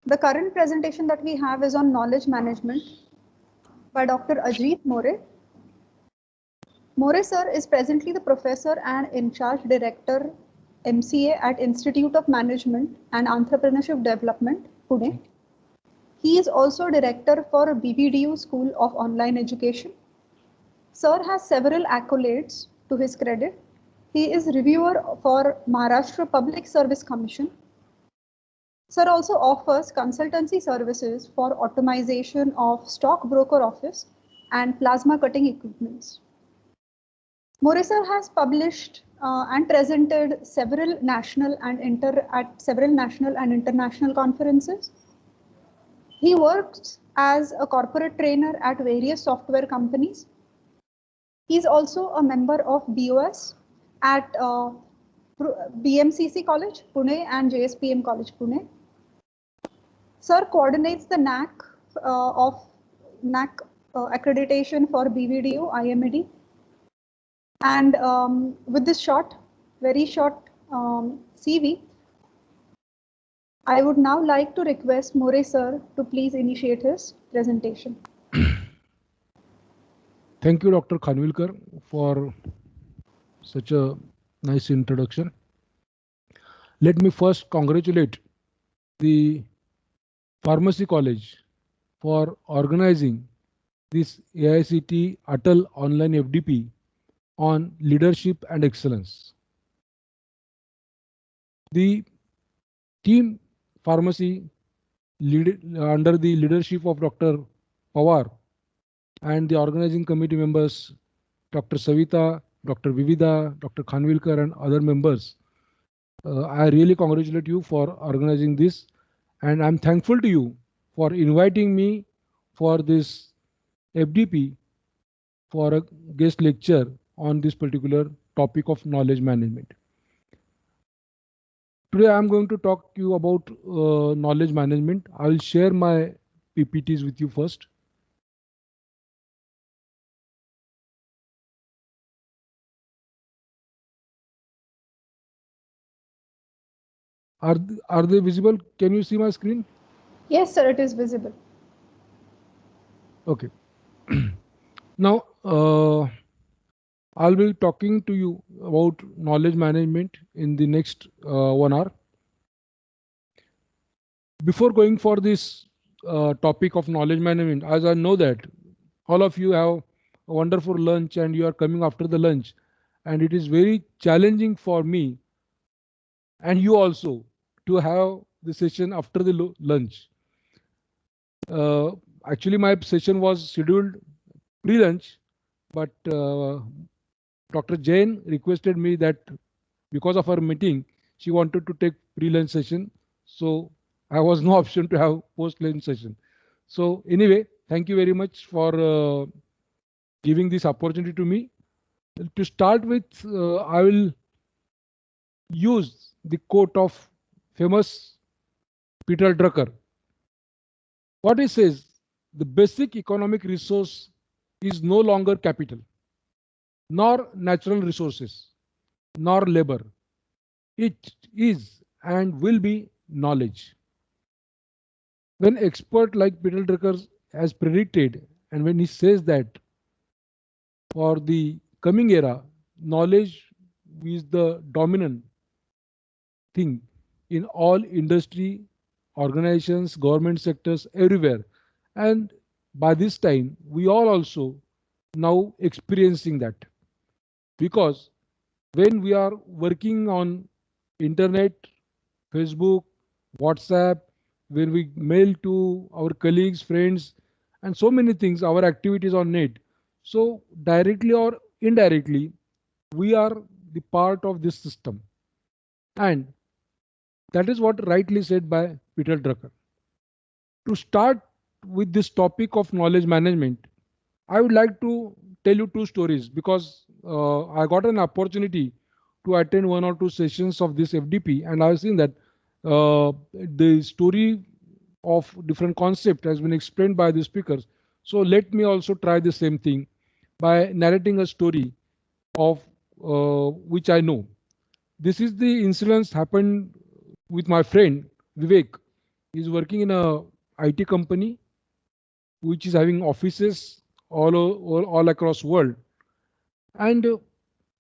The current presentation that we have is on knowledge management by Dr. Ajit More. More sir is presently the professor and in charge director MCA at Institute of Management and Entrepreneurship Development, Pune. He is also director for BBDU School of Online Education. Sir has several accolades to his credit. He is reviewer for Maharashtra Public Service Commission. Sir also offers consultancy services for automation of stock broker office and plasma cutting equipments. More sir has published and presented several national and international conferences. He works as a corporate trainer at various software companies. He is also a member of BOS at BMCC College, Pune and JSPM College, Pune. Sir coordinates the NAC accreditation for BVDU, IMED. And with this very short CV, I would now like to request More sir to please initiate his presentation. Thank you, Dr. Khanwilkar, for such a nice introduction. Let me first congratulate the Pharmacy College for organizing this AICTE Atal Online FDP on leadership and excellence. The team pharmacy under the leadership of Dr. Pawar and the organizing committee members, Dr. Savita, Dr. Vivida, Dr. Khanwilkar and other members. I really congratulate you for organizing this, and I'm thankful to you for inviting me for this FDP for a guest lecture on this particular topic of knowledge management. Today I'm going to talk to you about knowledge management. I will share my PPTs with you first. Are they visible? Can you see my screen? Yes, sir, it is visible. Okay. Now, I'll be talking to you about knowledge management in the next 1 hour. Before going for this topic of knowledge management, as I know that all of you have a wonderful lunch and you are coming after the lunch, and it is very challenging for me and you also to have the session after the lunch. Actually, my session was scheduled pre-lunch, but Dr. Jain requested me that because of her meeting, she wanted to take pre-lunch session. So I was no option to have post-lunch session. So anyway, thank you very much for giving this opportunity to me. To start with, I will use the quote of famous Peter Drucker. What he says, the basic economic resource is no longer capital, nor natural resources, nor labor. It is and will be knowledge. When expert like Peter Drucker has predicted, and when he says that for the coming era, knowledge is the dominant thing in all industry, organizations, government sectors, everywhere. And by this time, we all also now experiencing that. Because when we are working on internet, Facebook, WhatsApp, when we mail to our colleagues, friends, and so many things, our activities on net. So directly or indirectly, we are the part of this system. And that is what rightly said by Peter Drucker. To start with this topic of knowledge management, I would like to tell you 2 stories because I got an opportunity to attend 1 or 2 sessions of this FDP, and I've seen that the story of different concept has been explained by the speakers. So let me also try the same thing by narrating a story of which I know. This is the incident happened with my friend Vivek. He's working in a IT company which is having offices all across world. And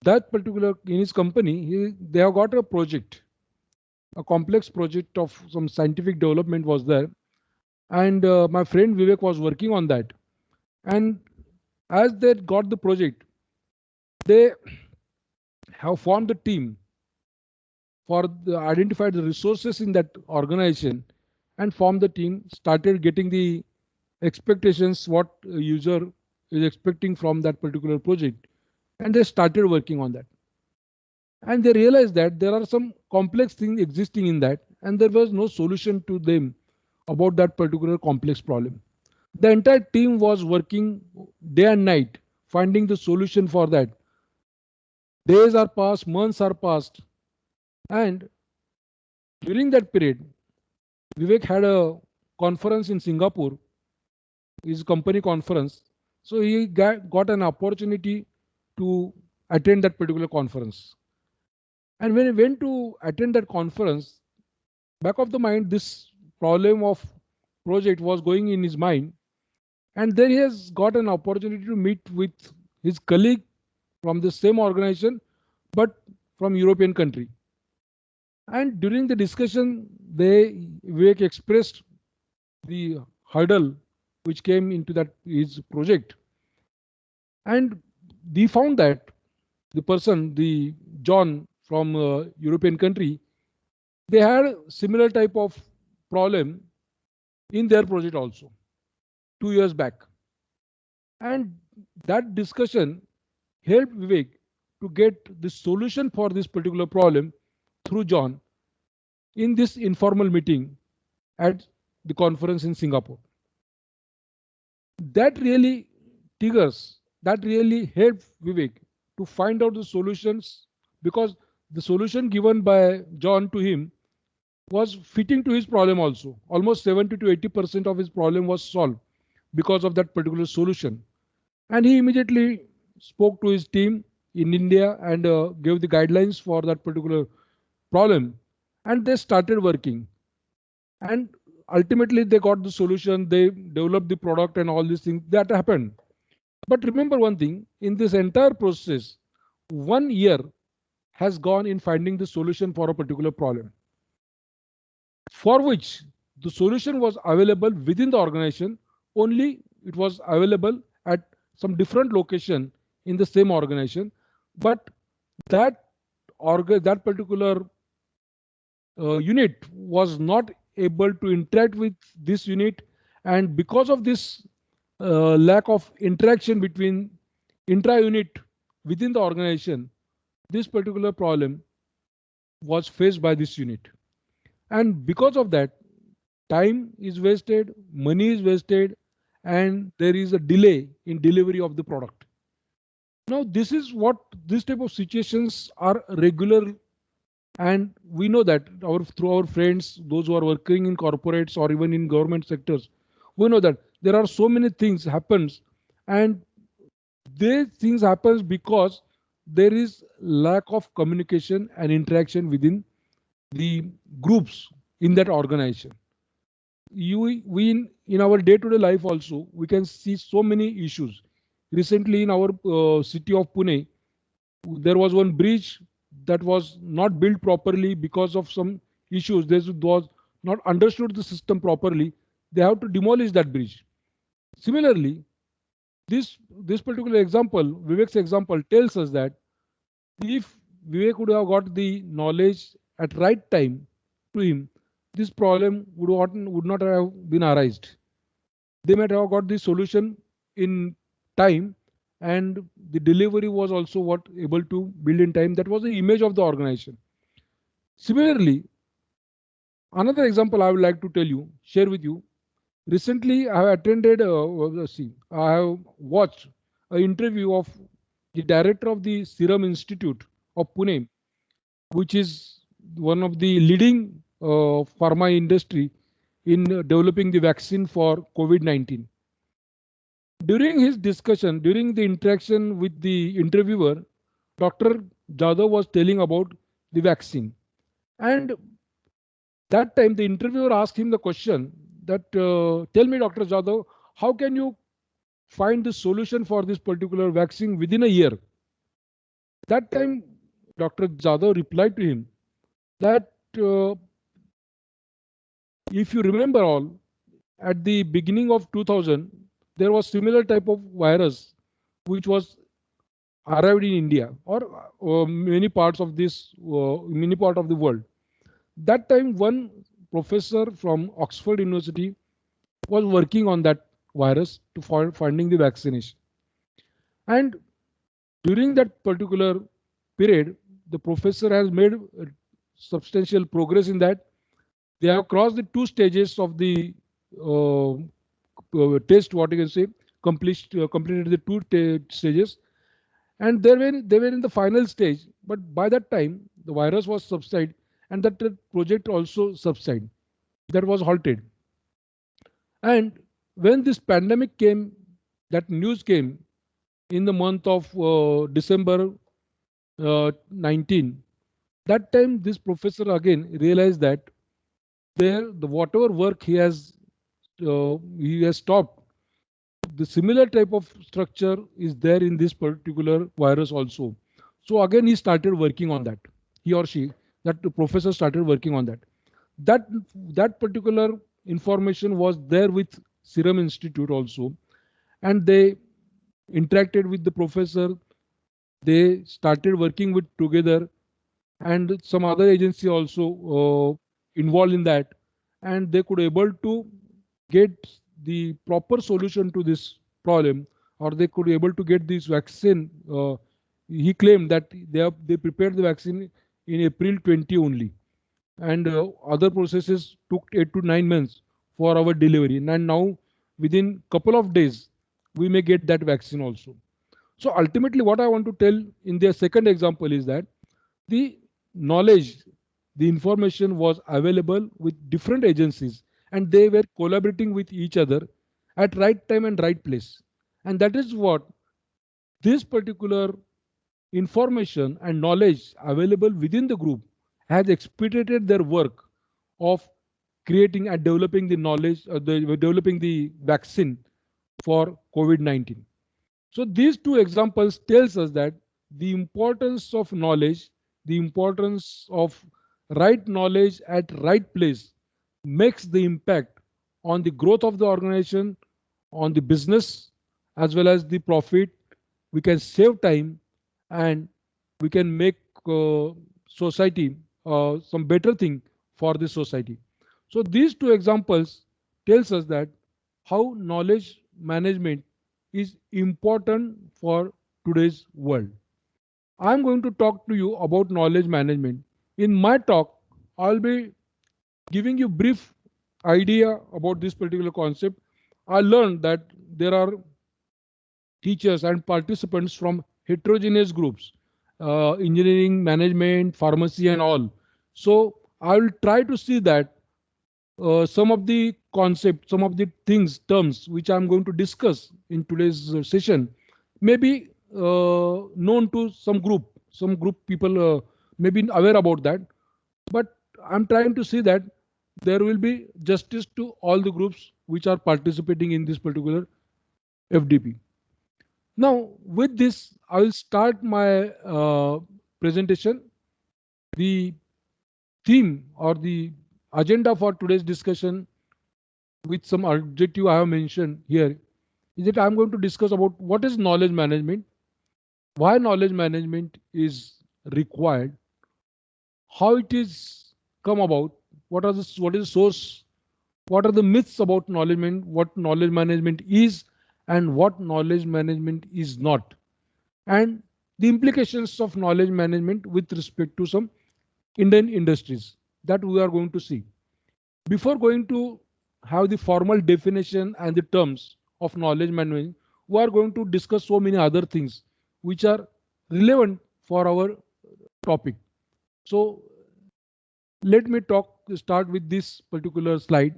that particular in his company, they have got a project, a complex project of some scientific development was there. And my friend Vivek was working on that. And as they got the project, they have formed the team for identify the resources in that organization and form the team, started getting the expectations what a user is expecting from that particular project, and they started working on that. And they realized that there are some complex things existing in that, and there was no solution to them about that particular complex problem. The entire team was working day and night, finding the solution for that. Days are passed, months are passed, and during that period, Vivek had a conference in Singapore, his company conference. So he got an opportunity to attend that particular conference. And when he went to attend that conference, back of the mind, this problem of project was going in his mind. And then he has got an opportunity to meet with his colleague from the same organization, but from European country. And during the discussion, Vivek expressed the hurdle which came into that his project. And we found that the person, the John from European country, they had similar type of problem in their project also 2 years back. And that discussion helped Vivek to get the solution for this particular problem through John in this informal meeting at the conference in Singapore. That really triggers, that really helped Vivek to find out the solutions, because the solution given by John to him was fitting to his problem also. Almost 70 to 80% of his problem was solved because of that particular solution. And he immediately spoke to his team in India and gave the guidelines for that particular problem. And they started working. And ultimately, they got the solution, they developed the product and all these things that happened. But remember one thing, in this entire process, 1 year has gone in finding the solution for a particular problem, for which the solution was available within the organization, only it was available at some different location in the same organization. But that that particular unit was not able to interact with this unit, and because of this lack of interaction between intra-unit within the organization, this particular problem was faced by this unit. And because of that, time is wasted, money is wasted, and there is a delay in delivery of the product. Now, this is what this type of situations are regular, and we know that through our friends, those who are working in corporates or even in government sectors, we know that there are so many things happens, and these things happens because there is lack of communication and interaction within the groups in that organization. We in our day-to-day life also, we can see so many issues. Recently in our city of Pune, there was one bridge that was not built properly because of some issues. This was not understood the system properly. They have to demolish that bridge. Similarly, this particular example, Vivek's example, tells us that if Vivek would have got the knowledge at right time to him, this problem would not have been arised. They might have got the solution in time, and the delivery was also what able to build in time. That was the image of the organization. Similarly, another example I would like to share with you. Recently, I have attended, I have watched an interview of the director of the Serum Institute of Pune, which is one of the leading pharma industry in developing the vaccine for COVID-19. During his discussion, during the interaction with the interviewer, Dr. Jadhav was telling about the vaccine. And That time the interviewer asked him the question that, tell me, Dr. Jadhav, how can you find the solution for this particular vaccine within a year? That time Dr. Jadhav replied to him that, if you remember all, at the beginning of 2000, there was similar type of virus which was arrived in India or many parts of many part of the world. That time, one professor from Oxford University was working on that virus to finding the vaccination. And during that particular period, the professor has made substantial progress in that. They have crossed the two stages of the test, what you can say, completed the two stages, and they were in the final stage. But by that time, the virus was subsided, and that project also subsided. That was halted. And when this pandemic came, that news came in the month of December 19. That time, this professor again realized that the whatever work he has stopped, the similar type of structure is there in this particular virus also. So again, he started working on that. He or she, that the professor started working on that. That particular information was there with Serum Institute also, and they interacted with the professor. They started working with together, and some other agency also involved in that, and they could able to get the proper solution to this problem, or they could be able to get this vaccine. He claimed that they prepared the vaccine in April 20 only, and other processes took 8 to 9 months for our delivery. And now within couple of days we may get that vaccine also. So ultimately, what I want to tell in the second example is that the knowledge, the information was available with different agencies, and they were collaborating with each other at right time and right place. And that is what this particular information and knowledge available within the group has expedited their work of creating and developing the knowledge, developing the vaccine for COVID-19. So these two examples tells us that the importance of knowledge, the importance of right knowledge at right place makes the impact on the growth of the organization, on the business, as well as the profit. We can save time, and we can make society some better thing for the society. So these two examples tells us that how knowledge management is important for today's world. I'm going to talk to you about knowledge management. In my talk, I'll be giving you brief idea about this particular concept. I learned that there are teachers and participants from heterogeneous groups, engineering, management, pharmacy, and all. So I will try to see that some of the concepts, some of the things, terms which I'm going to discuss in today's session may be known to some group. Some group people may be aware about that. But I'm trying to see that there will be justice to all the groups which are participating in this particular FDP. Now, with this, I will start my presentation. The theme or the agenda for today's discussion, with some objective I have mentioned here, is that I'm going to discuss about what is knowledge management, why knowledge management is required, how it is come about, what is the source, what are the myths about knowledge management, what knowledge management is, and what knowledge management is not, and the implications of knowledge management with respect to some Indian industries that we are going to see. Before going to have the formal definition and the terms of knowledge management, we are going to discuss so many other things which are relevant for our topic. So let me start with this particular slide.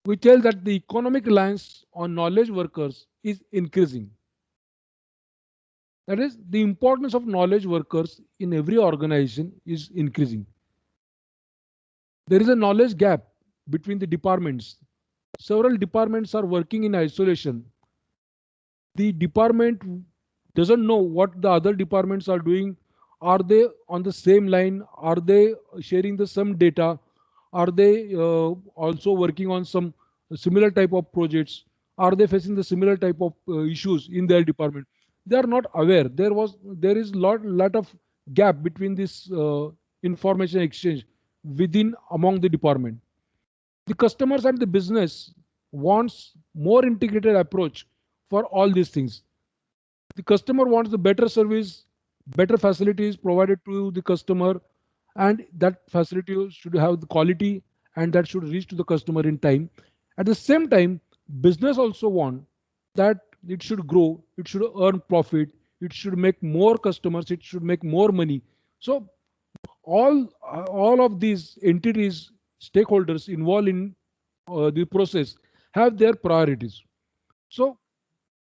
We tell that the economic reliance on knowledge workers is increasing. That is, the importance of knowledge workers in every organization is increasing. There is a knowledge gap between the departments. Several departments are working in isolation. The department doesn't know what the other departments are doing. Are they on the same line? Are they sharing the same data? Are they also working on some similar type of projects? Are they facing the similar type of issues in their department? They are not aware. There is lot of gap between this information exchange within among the department. The customers and the business wants more integrated approach for all these things. The customer wants the better service, better facilities provided to the customer, and that facility should have the quality and that should reach to the customer in time. At the same time, business also want that it should grow, it should earn profit, it should make more customers, it should make more money. So all of these entities, stakeholders involved in the process have their priorities. So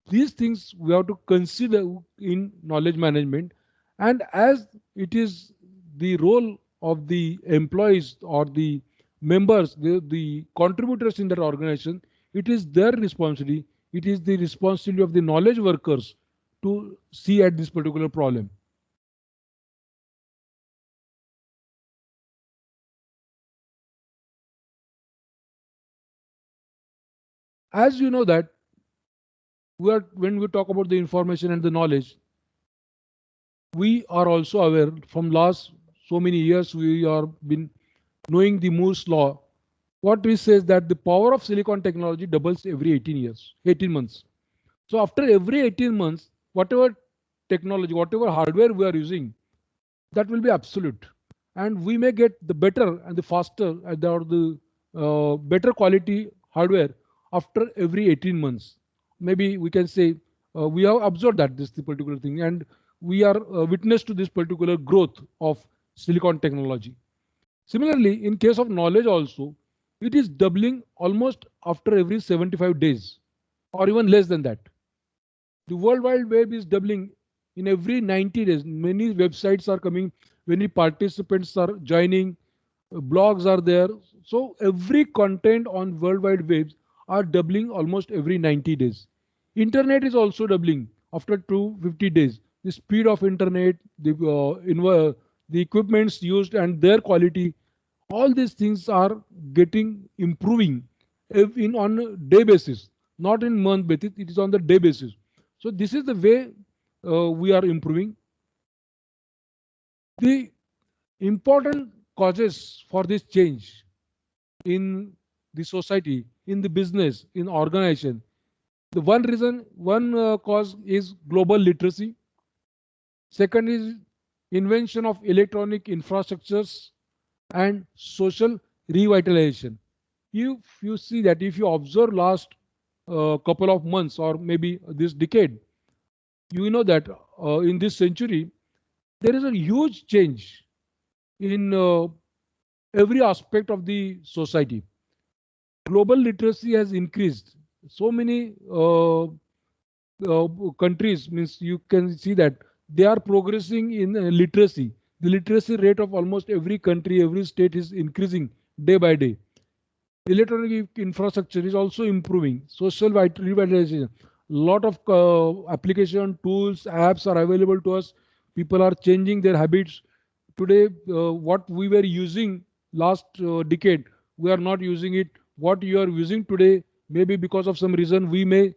these things we have to consider in knowledge management, and as it is the role of the employees or the members, the contributors in that organization, it is their responsibility, it is the responsibility of the knowledge workers to see at this particular problem. As you know that when we talk about the information and the knowledge, we are also aware from last so many years we are been knowing the Moore's law. What we say is that the power of silicon technology doubles every 18 months. So after every 18 months, whatever technology, whatever hardware we are using, that will be absolute. And we may get the better and the faster and the better quality hardware after every 18 months. Maybe we can say we have observed that this particular thing, and we are witness to this particular growth of silicon technology. Similarly, in case of knowledge also, it is doubling almost after every 75 days or even less than that. The World Wide Web is doubling in every 90 days. Many websites are coming, many participants are joining, blogs are there. So every content on World Wide Web are doubling almost every 90 days. Internet is also doubling after 250 days. The speed of internet, the equipments used and their quality, all these things are getting improving in on a day basis, not in month basis. It is on the day basis. So this is the way we are improving. The important causes for this change in the society, in the business, in organization. The one cause is global literacy. Second is invention of electronic infrastructures and social revitalization. If you see that, if you observe last couple of months or maybe this decade, you know that in this century there is a huge change in every aspect of the society. Global literacy has increased. So many countries, means you can see that they are progressing in literacy. The literacy rate of almost every country, every state is increasing day by day. Electronic infrastructure is also improving. Social revitalization. Lot of application tools, apps are available to us. People are changing their habits. Today, what we were using last decade, we are not using it. What you are using today, maybe because of some reason, we may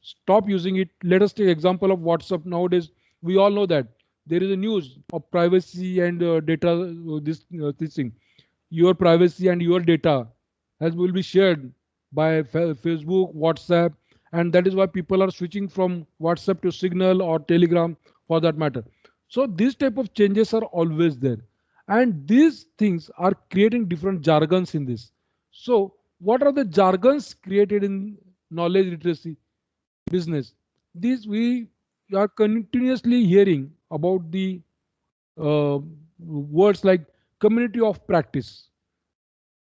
stop using it. Let us take example of WhatsApp. Nowadays, we all know that there is a news of privacy and data. This thing, your privacy and your data as will be shared by Facebook, WhatsApp, and that is why people are switching from WhatsApp to Signal or Telegram for that matter. So these type of changes are always there, and these things are creating different jargons in this. So what are the jargons created in knowledge literacy business? These we are continuously hearing about the words like community of practice,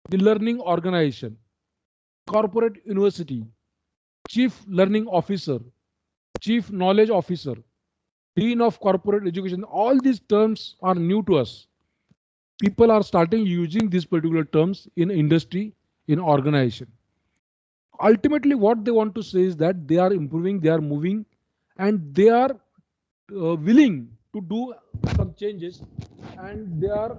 the learning organization, corporate university, chief learning officer, chief knowledge officer, dean of corporate education. All these terms are new to us. people are starting using these particular terms in industry, in organization. Ultimately, what they want to say is that they are improving, they are moving, and they are willing to do some changes, and they are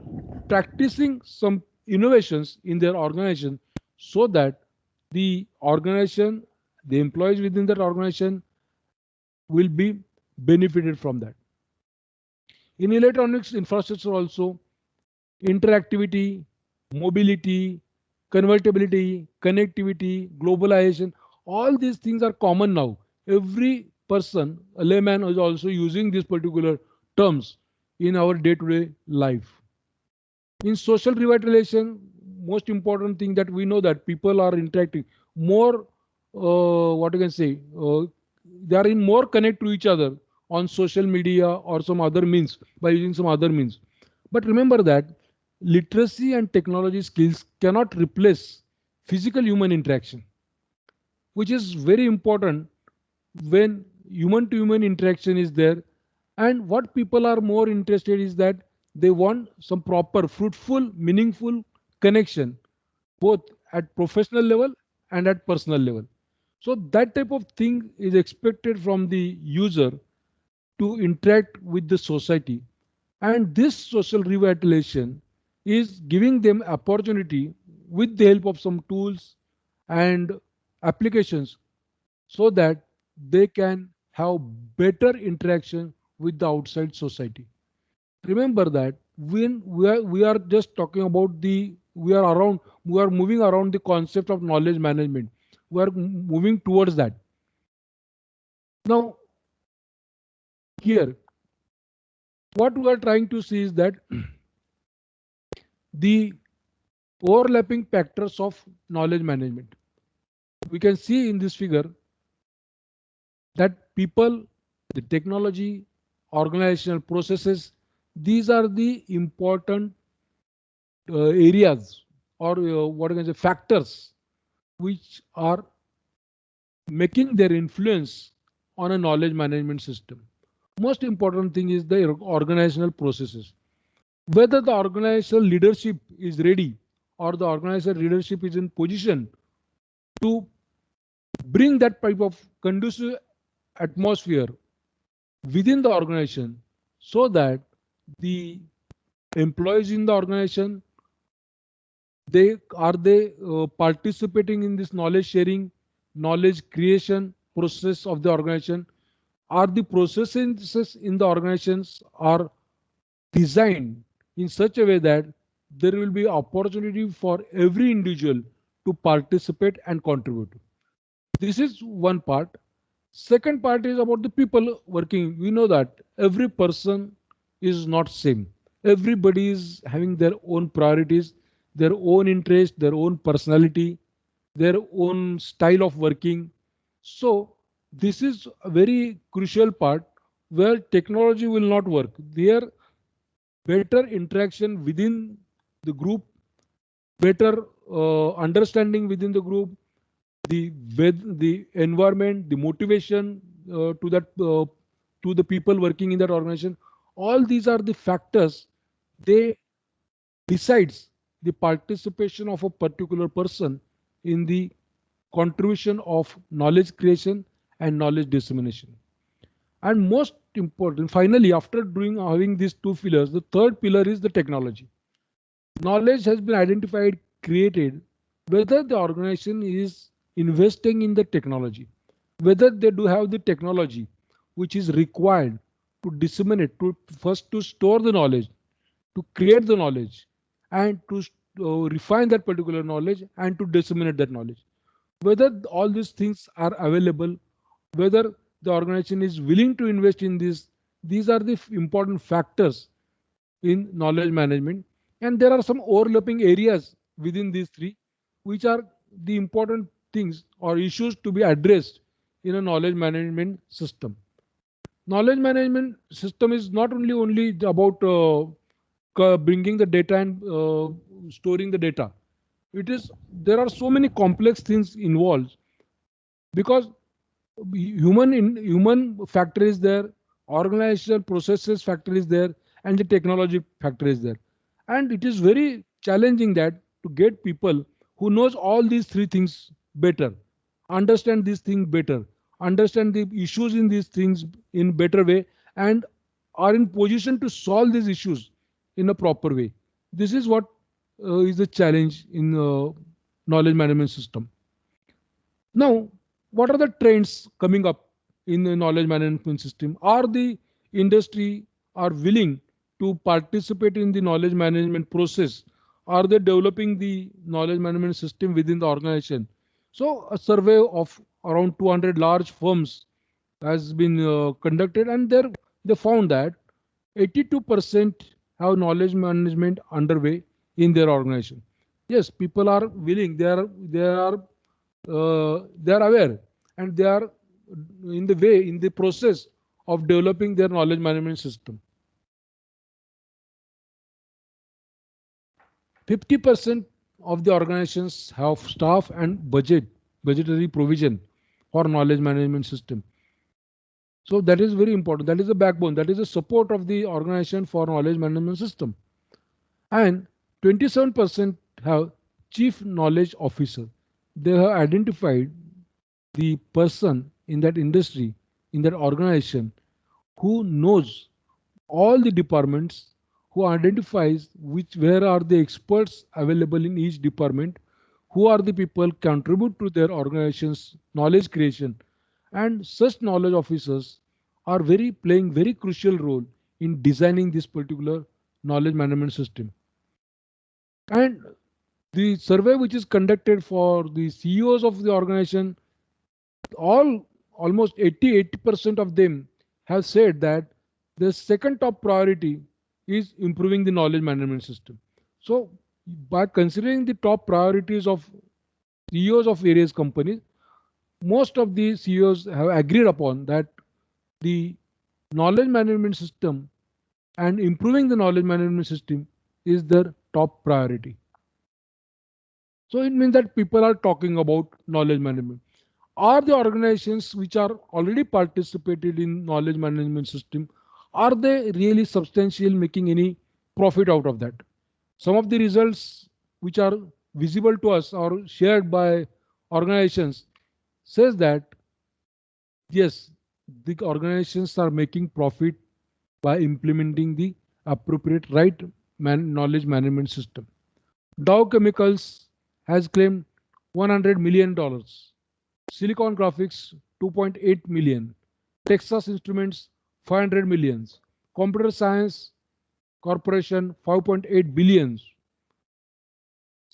practicing some innovations in their organization so that the organization, the employees within that organization will be benefited from that. In electronics infrastructure also, interactivity, mobility, convertibility, connectivity, globalization, all these things are common now. Every person, a layman, is also using these particular terms in our day-to-day life. In social revitalization, most important thing that we know that people are interacting more, what you can say, they are in more connect to each other on social media or some other means, by using some other means. But remember that literacy and technology skills cannot replace physical human interaction, which is very important when human to human interaction is there. And what people are more interested is that they want some proper, fruitful, meaningful connection, both at professional level and at personal level. So that type of thing is expected from the user to interact with the society. And this social revitalization is giving them opportunity with the help of some tools and applications so that they can have better interaction with the outside society. Remember that when we are just talking about we are moving around the concept of knowledge management. We are moving towards that. Now, here, what we are trying to see is that the overlapping factors of knowledge management. We can see in this figure that people, the technology, organizational processes, these are the important areas or what I can say factors which are making their influence on a knowledge management system. Most important thing is the organizational processes. Whether the organizational leadership is ready or the organizational leadership is in position to bring that type of conducive atmosphere within the organization so that the employees in the organization, they participating in this knowledge sharing, knowledge creation process of the organization? Are the processes in the organizations are designed in such a way that there will be opportunity for every individual to participate and contribute? This is one part. Second part is about the people working. We know that every person is not same. Everybody is having their own priorities, their own interest, their own personality, their own style of working. So this is a very crucial part where technology will not work. There better interaction within the group, better understanding within the group, the environment, the motivation to the people working in that organization. All these are the factors. They decides the participation of a particular person in the contribution of knowledge creation and knowledge dissemination. And most important, finally, after doing having these two pillars, the third pillar is the technology. Knowledge has been identified, created, whether the organization is investing in the technology, whether they do have the technology which is required to disseminate, to first to store the knowledge, to create the knowledge, and to refine that particular knowledge and to disseminate that knowledge. Whether all these things are available, whether the organization is willing to invest in this, these are the important factors in knowledge management. And there are some overlapping areas within these three, which are the important things or issues to be addressed in a knowledge management system. Knowledge management system is not only about bringing the data and storing the data. There are so many complex things involved because human factor is there, organizational processes factor is there, and the technology factor is there. And it is very challenging that to get people who knows all these three things better, understand these things better, understand the issues in these things in better way, and are in position to solve these issues in a proper way. This is what is the challenge in knowledge management system. Now, what are the trends coming up in the knowledge management system? Are the industry are willing to participate in the knowledge management process? Are they developing the knowledge management system within the organization? So, a survey of around 200 large firms has been conducted, and there they found that 82% have knowledge management underway in their organization. Yes, people are willing. They are aware, and they are in the process of developing their knowledge management system. 50% of the organizations have staff and budgetary provision for knowledge management system. So that is very important. That is the backbone. That is the support of the organization for knowledge management system. And 27% have chief knowledge officer. They have identified the person in that industry, in that organization, who knows all the departments, who identifies where are the experts available in each department, who are the people contribute to their organization's knowledge creation, and such knowledge officers are playing very crucial role in designing this particular knowledge management system. And the survey which is conducted for the CEOs of the organization, almost 80% of them have said that the second top priority is improving the knowledge management system. So by considering the top priorities of CEOs of various companies, most of the CEOs have agreed upon that the knowledge management system and improving the knowledge management system is their top priority. So it means that people are talking about knowledge management. Are the organizations which are already participated in knowledge management system, are they really substantial, making any profit out of that? Some of the results which are visible to us or shared by organizations says that yes, the organizations are making profit by implementing the appropriate knowledge management system. Dow Chemicals has claimed $100 million, Silicon Graphics 2.8 million, Texas Instruments 500 millions, Computer Science Corporation 5.8 billions,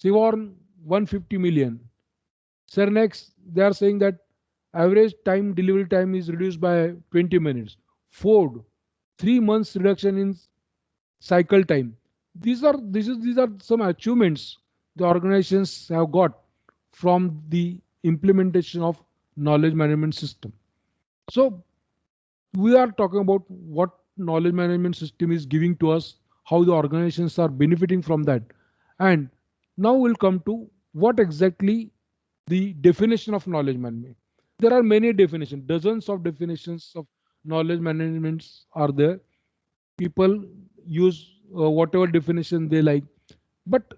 Sivorn 150 million. Cernex, they are saying that average delivery time is reduced by 20 minutes. Ford, 3 months reduction in cycle time. These are some achievements the organizations have got from the implementation of knowledge management system. So we are talking about what knowledge management system is giving to us, how the organizations are benefiting from that. And now we'll come to what exactly the definition of knowledge management. There are many definitions, dozens of definitions of knowledge management are there. People use whatever definition they like. But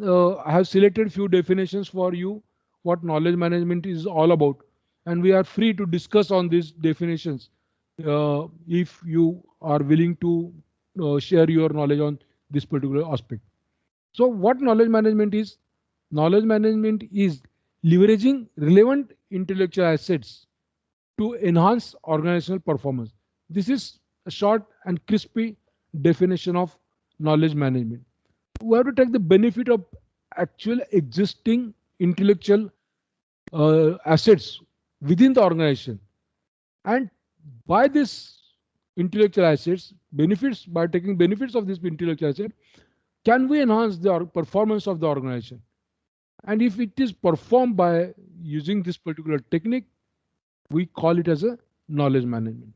I have selected few definitions for you, what knowledge management is all about. And we are free to discuss on these definitions if you are willing to share your knowledge on this particular aspect. So what knowledge management is? Knowledge management is leveraging relevant intellectual assets to enhance organizational performance. This is a short and crispy definition of knowledge management. We have to take the benefit of actual existing intellectual assets within the organization, and by this intellectual assets benefits, by taking benefits of this intellectual asset, can we enhance the performance of the organization? And if it is performed by using this particular technique, we call it as a knowledge management.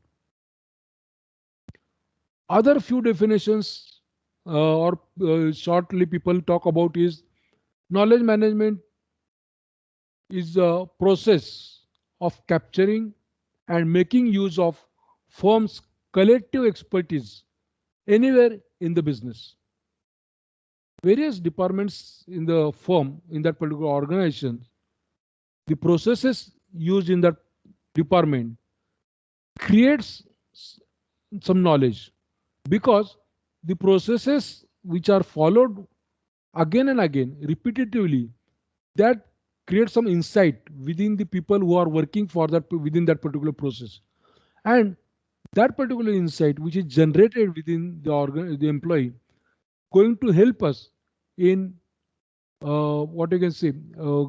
Other few definitions or shortly people talk about is knowledge management is a process of capturing and making use of firms' collective expertise anywhere in the business. various departments in the firm, in that particular organization, the processes used in that department creates some knowledge, because the processes which are followed again and again repetitively, that creates some insight within the people who are working for that within that particular process. And that particular insight which is generated within the employee going to help us in what you can say,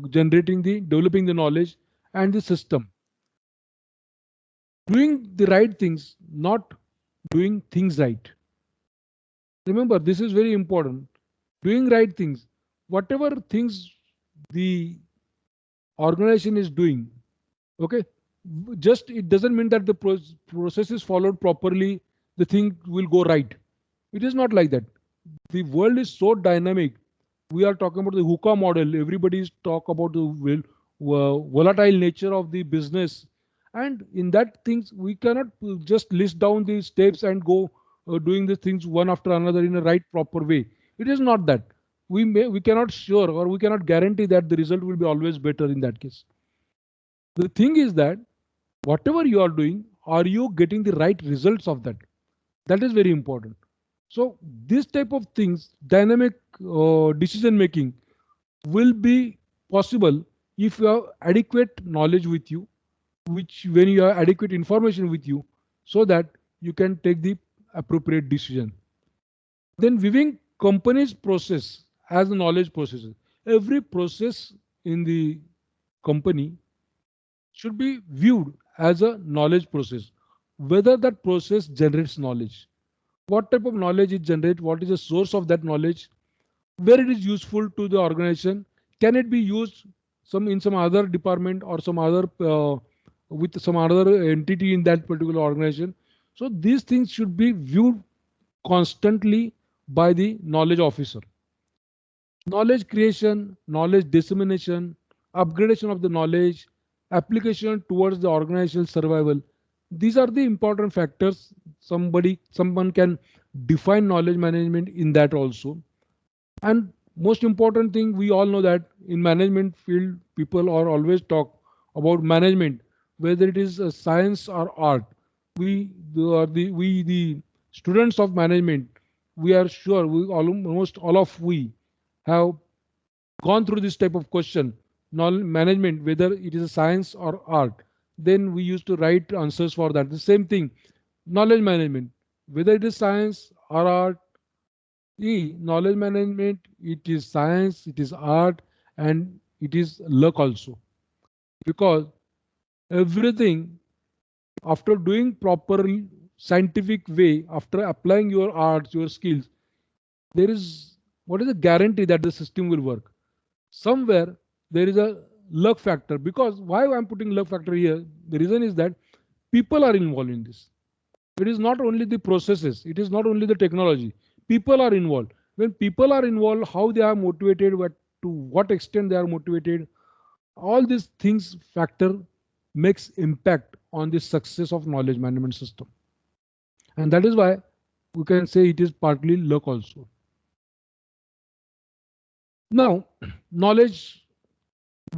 developing the knowledge and the system, doing the right things, not doing things right. Remember, this is very important. Doing right things, whatever things the organization is doing, okay, just it doesn't mean that the process is followed properly, the thing will go right. It is not like that. The world is so dynamic. We are talking about the hookah model. Everybody is talk about the volatile nature of the business, and in that things we cannot just list down the steps and go doing the things one after another in a right proper way. It is not that. We cannot sure or we cannot guarantee that the result will be always better in that case. The thing is that whatever you are doing, are you getting the right results of that? That is very important. So this type of things, dynamic decision making will be possible if you have adequate knowledge with you, which when you have adequate information with you, so that you can take the appropriate decision. Then viewing company's process as a knowledge process. Every process in the company should be viewed as a knowledge process. Whether that process generates knowledge, what type of knowledge it generates, what is the source of that knowledge, where it is useful to the organization, can it be used in some other department or some other with some other entity in that particular organization. So these things should be viewed constantly by the knowledge officer. Knowledge creation, knowledge dissemination, upgradation of the knowledge, application towards the organizational survival. These are the important factors. Someone can define knowledge management in that also. And most important thing, we all know that in management field, people are always talk about management, whether it is a science or art. We the students of management, we are sure almost all of we have gone through this type of question. Knowledge management, whether it is a science or art, then we used to write answers for that. The same thing, knowledge management, whether it is science or art. Knowledge management, it is science, it is art, and it is luck also. Because everything, after doing proper scientific way, after applying your arts, your skills, there is what is the guarantee that the system will work? Somewhere there is a luck factor. Because why I'm putting luck factor here? The reason is that people are involved in this. It is not only the processes, it is not only the technology. People are involved. When people are involved, how they are motivated, to what extent they are motivated, all these things factor makes impact on the success of knowledge management system. And that is why we can say it is partly luck also. Now, knowledge,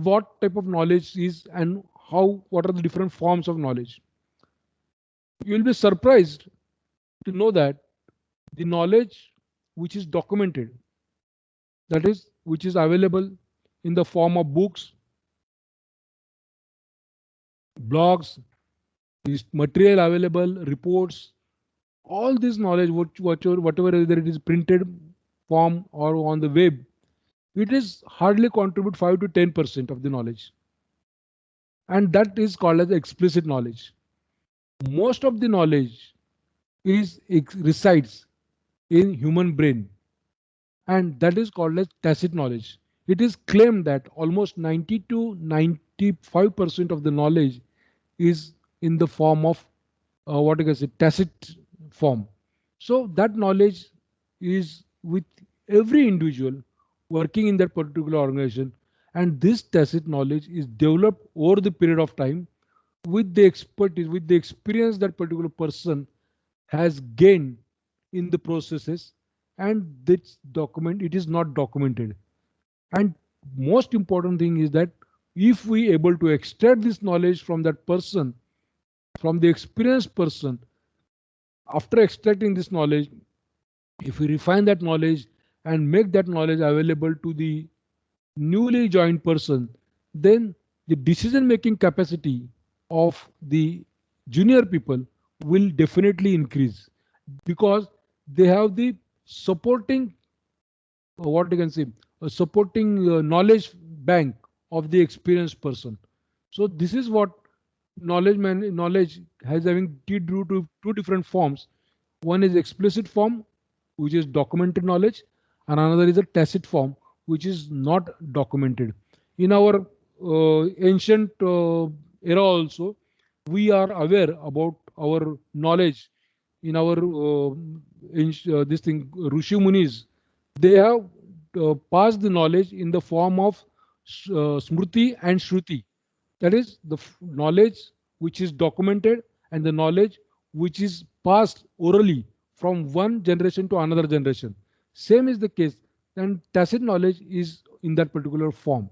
what type of knowledge is and what are the different forms of knowledge? You will be surprised to know that the knowledge which is documented, that is, which is available in the form of books, blogs, is material available, reports, all this knowledge, whatever, whether it is printed form or on the web, it is hardly contribute 5 to 10% of the knowledge. And that is called as explicit knowledge. Most of the knowledge resides in human brain, and that is called as tacit knowledge. It is claimed that almost 90 to 95% of the knowledge is in the form of what you can say, tacit form. So that knowledge is with every individual working in that particular organization, and this tacit knowledge is developed over the period of time with the expertise, with the experience that particular person has gained in the processes, and this document, it is not documented. And most important thing is that if we able to extract this knowledge from that person, from the experienced person, after extracting this knowledge, if we refine that knowledge and make that knowledge available to the newly joined person, then the decision making capacity of the junior people will definitely increase, because they have the supporting, what you can say, a supporting knowledge bank of the experienced person. So this is what knowledge has having two different forms. One is explicit form, which is documented knowledge, and another is a tacit form, which is not documented. In our ancient era also, we are aware about our knowledge. In our this thing, Rishi Munis, they have passed the knowledge in the form of Smriti and Shruti. That is the knowledge which is documented and the knowledge which is passed orally from one generation to another generation. Same is the case, and tacit knowledge is in that particular form.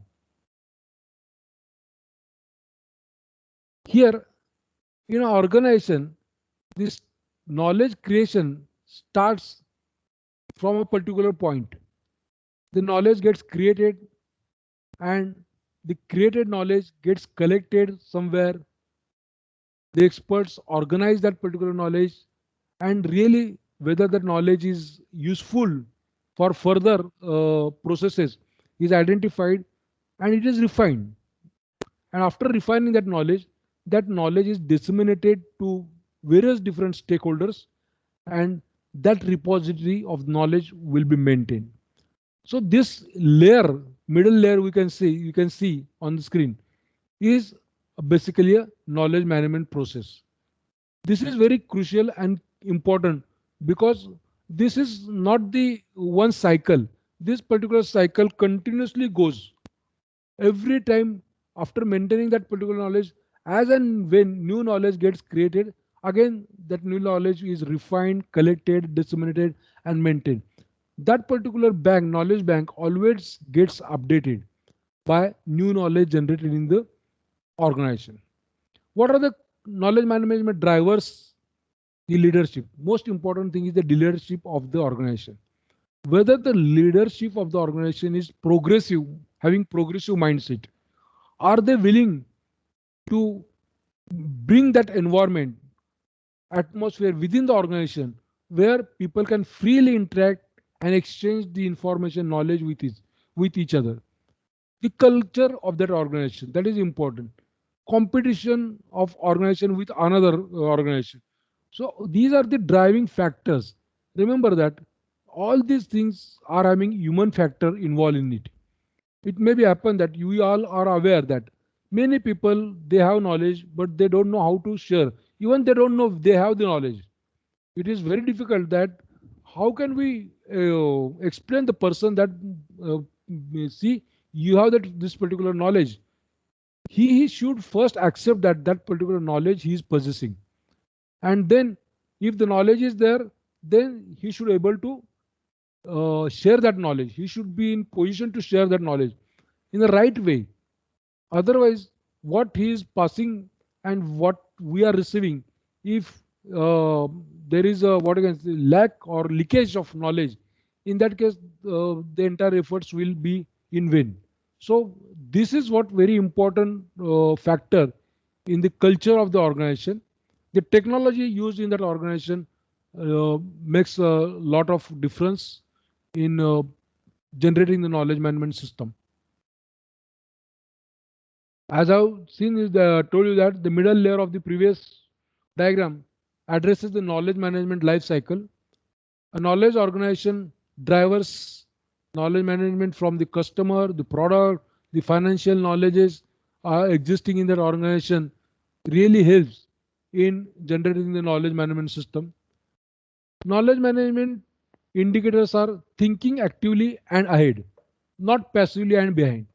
Here, in an organization, this knowledge creation starts from a particular point. The knowledge gets created, and the created knowledge gets collected somewhere. The experts organize that particular knowledge, and really whether that knowledge is useful for further processes is identified, and it is refined. And after refining that knowledge is disseminated to various different stakeholders, and that repository of knowledge will be maintained. So this layer, middle layer, you can see on the screen, is basically a knowledge management process. This is very crucial and important, because this is not the one cycle. This particular cycle continuously goes every time. After maintaining that particular knowledge, as and when new knowledge gets created, again that new knowledge is refined, collected, disseminated, and maintained. That particular bank, knowledge bank, always gets updated by new knowledge generated in the organization. What are the knowledge management drivers? The leadership. Most important thing is the leadership of the organization. Whether the leadership of the organization is progressive, having progressive mindset, are they willing to bring that environment, atmosphere within the organization where people can freely interact and exchange the information, knowledge with each other. The culture of that organization, that is important. Competition of organization with another organization. So these are the driving factors. Remember that all these things are having human factor involved in it. It may be happen that you all are aware that many people, they have knowledge but they don't know how to share. Even they don't know if they have the knowledge. It is very difficult that how can we explain the person that uh, see, you have this particular knowledge. He should first accept that particular knowledge he is possessing, and then if the knowledge is there, then he should able to share that knowledge. He should be in position to share that knowledge in the right way. Otherwise, what he is passing and what we are receiving, if there is a what against lack or leakage of knowledge, in that case the entire efforts will be in vain. So this is what very important factor in the culture of the organization. The technology used in that organization makes a lot of difference in generating the knowledge management system. As I've seen is told you that the middle layer of the previous diagram addresses the knowledge management life cycle. A knowledge organization drivers knowledge management from the customer, the product, the financial knowledges existing in that organization really helps in generating the knowledge management system. Knowledge management indicators are thinking actively and ahead, not passively and behind.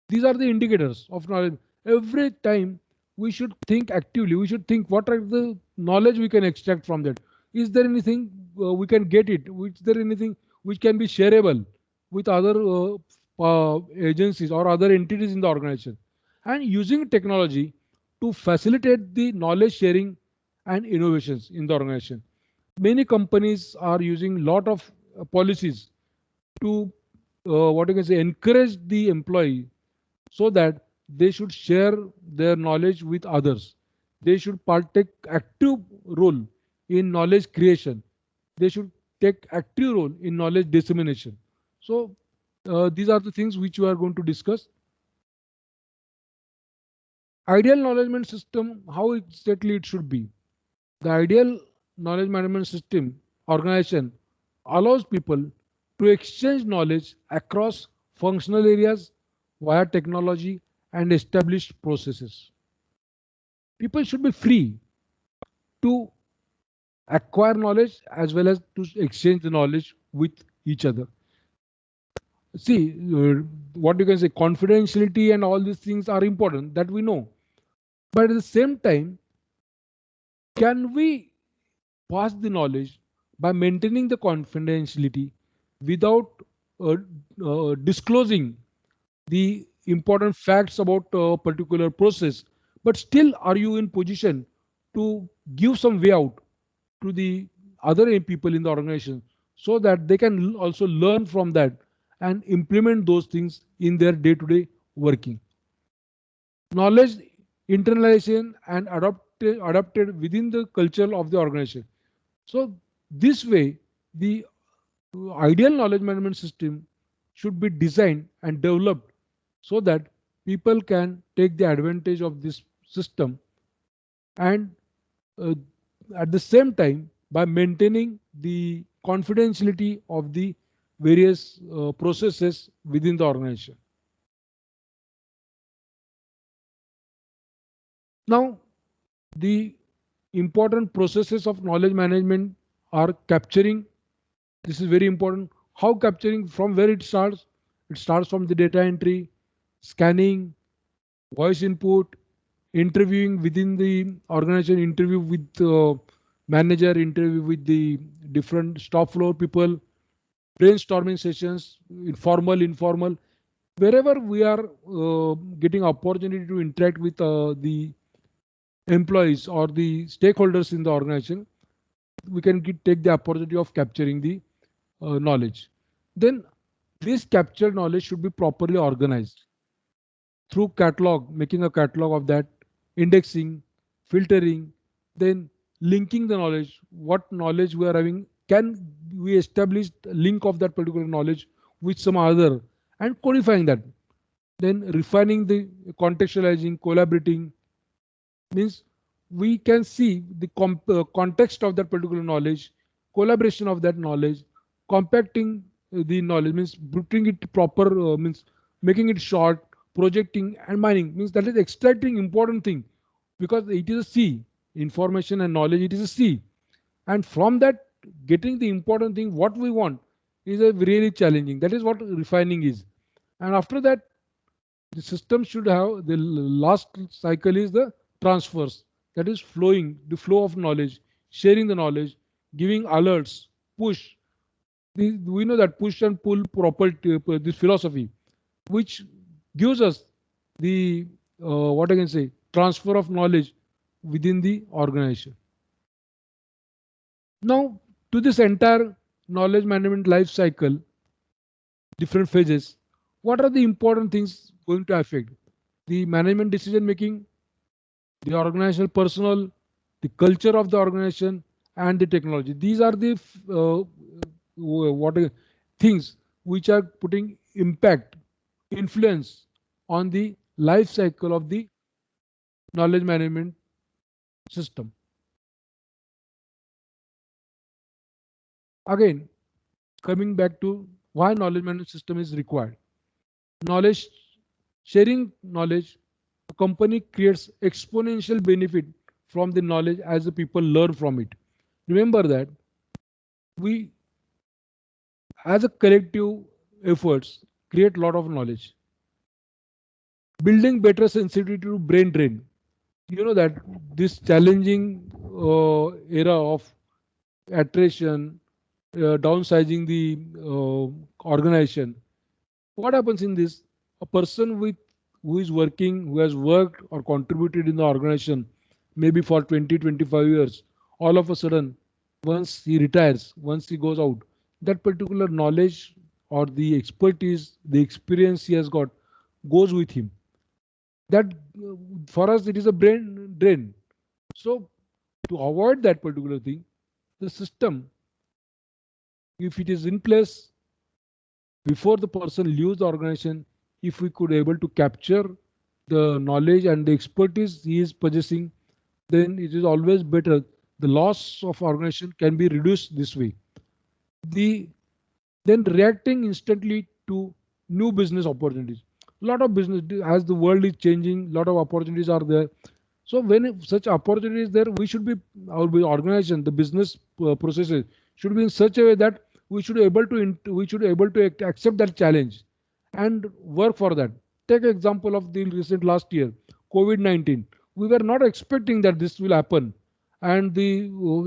These are the indicators of knowledge. Every time we should think actively. We should think what are the knowledge we can extract from that. Is there anything we can get it? Is there anything which can be shareable with other agencies or other entities in the organization? And using technology to facilitate the knowledge sharing and innovations in the organization. Many companies are using lot of policies to what you can say encourage the employee so that they should share their knowledge with others. They should partake active role in knowledge creation. They should take active role in knowledge dissemination. So these are the things which we are going to discuss. Ideal knowledge management system, how exactly it should be. The ideal knowledge management system organization allows people to exchange knowledge across functional areas via technology and established processes. People should be free to acquire knowledge as well as to exchange the knowledge with each other. See, what you can say, confidentiality and all these things are important, that we know. But at the same time, can we pass the knowledge by maintaining the confidentiality without disclosing the important facts about a particular process, but still are you in position to give some way out to the other people in the organization so that they can also learn from that and implement those things in their day-to-day working. Knowledge internalization and adapted within the culture of the organization. So this way, the ideal knowledge management system should be designed and developed so that people can take the advantage of this system and uh, at the same time by maintaining the confidentiality of the various processes within the organization. Now, the important processes of knowledge management are capturing. This is very important. How capturing, from where it starts? It starts from the data entry, scanning, voice input, interviewing within the organization, interview with manager, interview with the different shop floor people, brainstorming sessions, informal. Wherever we are getting opportunity to interact with the employees or the stakeholders in the organization, we can take the opportunity of capturing the knowledge. Then this captured knowledge should be properly organized through catalog, making a catalog of that, indexing, filtering, then linking the knowledge, what knowledge we are having, can we establish a link of that particular knowledge with some other, and codifying that. Then refining the contextualizing, collaborating, means we can see the context of that particular knowledge, collaboration of that knowledge, compacting the knowledge, means putting it proper, means making it short, projecting and mining, means that is extracting important thing, because it is a C, information and knowledge, it is a C, and from that getting the important thing what we want is a really challenging. That is what refining is. And after that, the system should have the last cycle is the transfers, that is flowing, the flow of knowledge, sharing the knowledge, giving alerts, push. We know that push and pull property, this philosophy, which gives us the what I can say, transfer of knowledge within the organization. Now, to this entire knowledge management life cycle, different phases, what are the important things going to affect? The management decision making, the organizational personnel, the culture of the organization, and the technology. These are the what things which are putting impact, influence on the life cycle of the knowledge management system. Again, coming back to why knowledge management system is required. Knowledge, sharing knowledge, a company creates exponential benefit from the knowledge as the people learn from it. Remember that we, as a collective efforts, create a lot of knowledge. Building better sensitivity to brain drain. You know that this challenging era of attrition, downsizing the organization. What happens in this? A person who is working, who has worked or contributed in the organization, maybe for 20, 25 years, all of a sudden, once he retires, once he goes out, that particular knowledge or the expertise, the experience he has got goes with him. That for us, it is a brain drain. So to avoid that particular thing, the system, if it is in place before the person leaves the organization, if we could able to capture the knowledge and the expertise he is possessing, then it is always better. The loss of organization can be reduced this way. Then reacting instantly to new business opportunities. A lot of business, as the world is changing, a lot of opportunities are there. So when such opportunity is there, we should be, our organization, the business processes should be in such a way that we should be able to accept that challenge and work for that. Take an example of the recent last year, COVID-19. We were not expecting that this will happen, and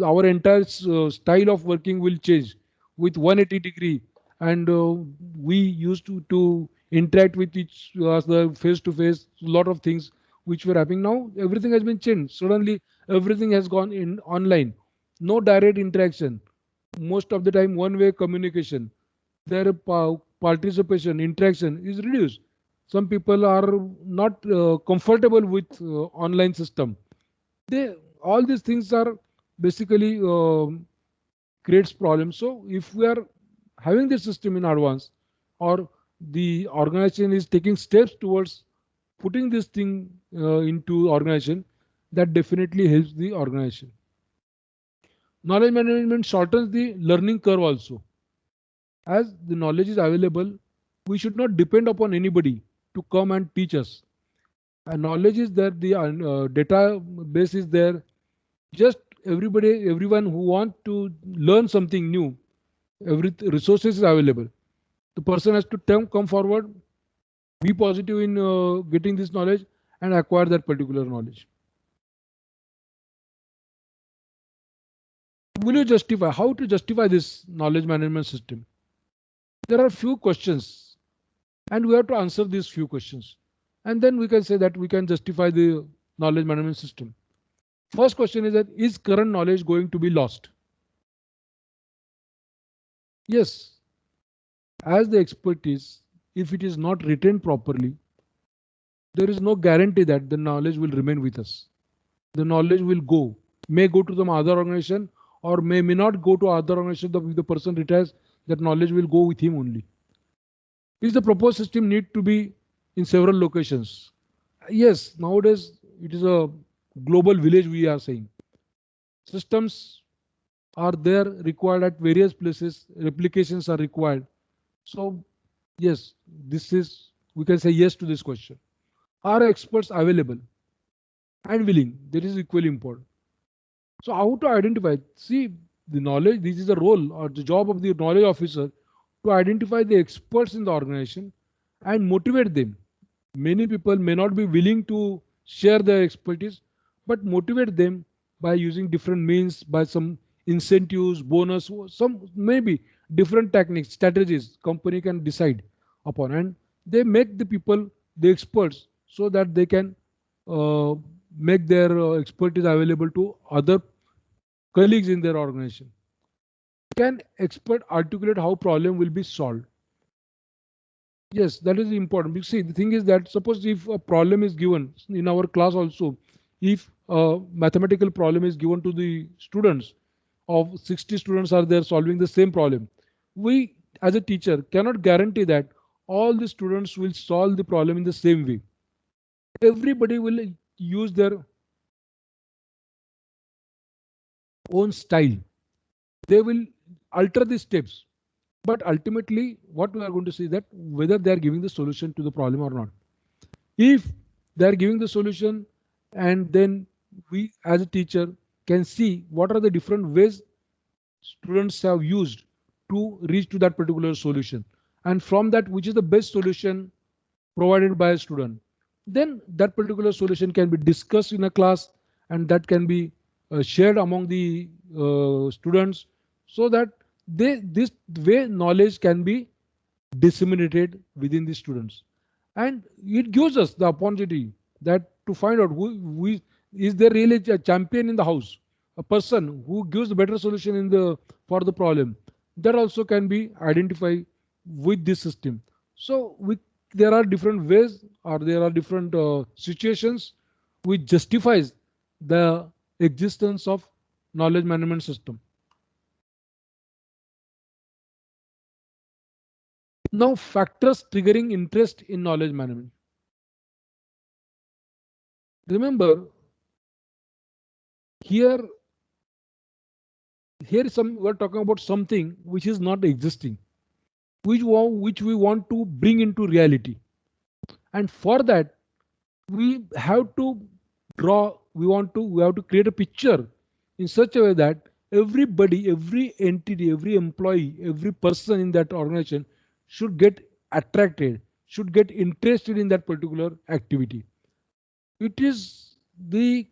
our entire style of working will change with 180-degree, and we used to interact with each other face to face. A lot of things which were happening, now everything has been changed. Suddenly everything has gone in online, no direct interaction, most of the time one way communication. Their participation, interaction is reduced. Some people are not comfortable with online system. They, all these things are basically creates problems. So if we are having this system in advance, or the organization is taking steps towards putting this thing into organization, that definitely helps the organization. Knowledge management shortens the learning curve also. As the knowledge is available, we should not depend upon anybody to come and teach us. And knowledge is there, the database is there. Just everyone who want to learn something new, every resources is available. The person has to come forward, be positive in getting this knowledge and acquire that particular knowledge. Will you justify how to justify this knowledge management system? There are few questions, and we have to answer these few questions, and then we can say that we can justify the knowledge management system. First question is that, is current knowledge going to be lost? Yes. As the expertise, if it is not retained properly, there is no guarantee that the knowledge will remain with us. The knowledge will go, may go to some other organization, or may not go to other organization. If the person retires, that knowledge will go with him only. Is the proposed system need to be in several locations? Yes, nowadays it is a global village, we are saying. Systems are there required at various places, replications are required. So yes, this is, we can say yes to this question. Are experts available and willing? That is equally important. So how to identify? See, the knowledge, this is the role or the job of the knowledge officer to identify the experts in the organization and motivate them. Many people may not be willing to share their expertise, but motivate them by using different means, by some incentives, bonus, some maybe different techniques, strategies company can decide upon, and they make the people the experts so that they can uh, make their expertise available to other colleagues in their organization. Can expert articulate how problem will be solved? Yes, that is important. Because see, the thing is that suppose if a problem is given in our class also, if a mathematical problem is given to the students, of 60 students are there solving the same problem, we as a teacher cannot guarantee that all the students will solve the problem in the same way. Everybody will use their own style. They will alter the steps. But ultimately, what we are going to see that whether they are giving the solution to the problem or not. If they are giving the solution, and then we as a teacher can see what are the different ways students have used to reach to that particular solution, and from that which is the best solution provided by a student, then that particular solution can be discussed in a class, and that can be shared among the students, so that this way knowledge can be disseminated within the students, and it gives us the opportunity that to find out is there really a champion in the house, a person who gives the better solution in the for the problem, that also can be identified with this system. So there are different ways, or there are different situations which justifies the existence of knowledge management system. Now, factors triggering interest in knowledge management. Remember, here we're talking about something which is not existing, which we want to bring into reality, and for that we have to we have to create a picture in such a way that everybody, every entity, every employee, every person in that organization should get attracted, should get interested in that particular activity. It is the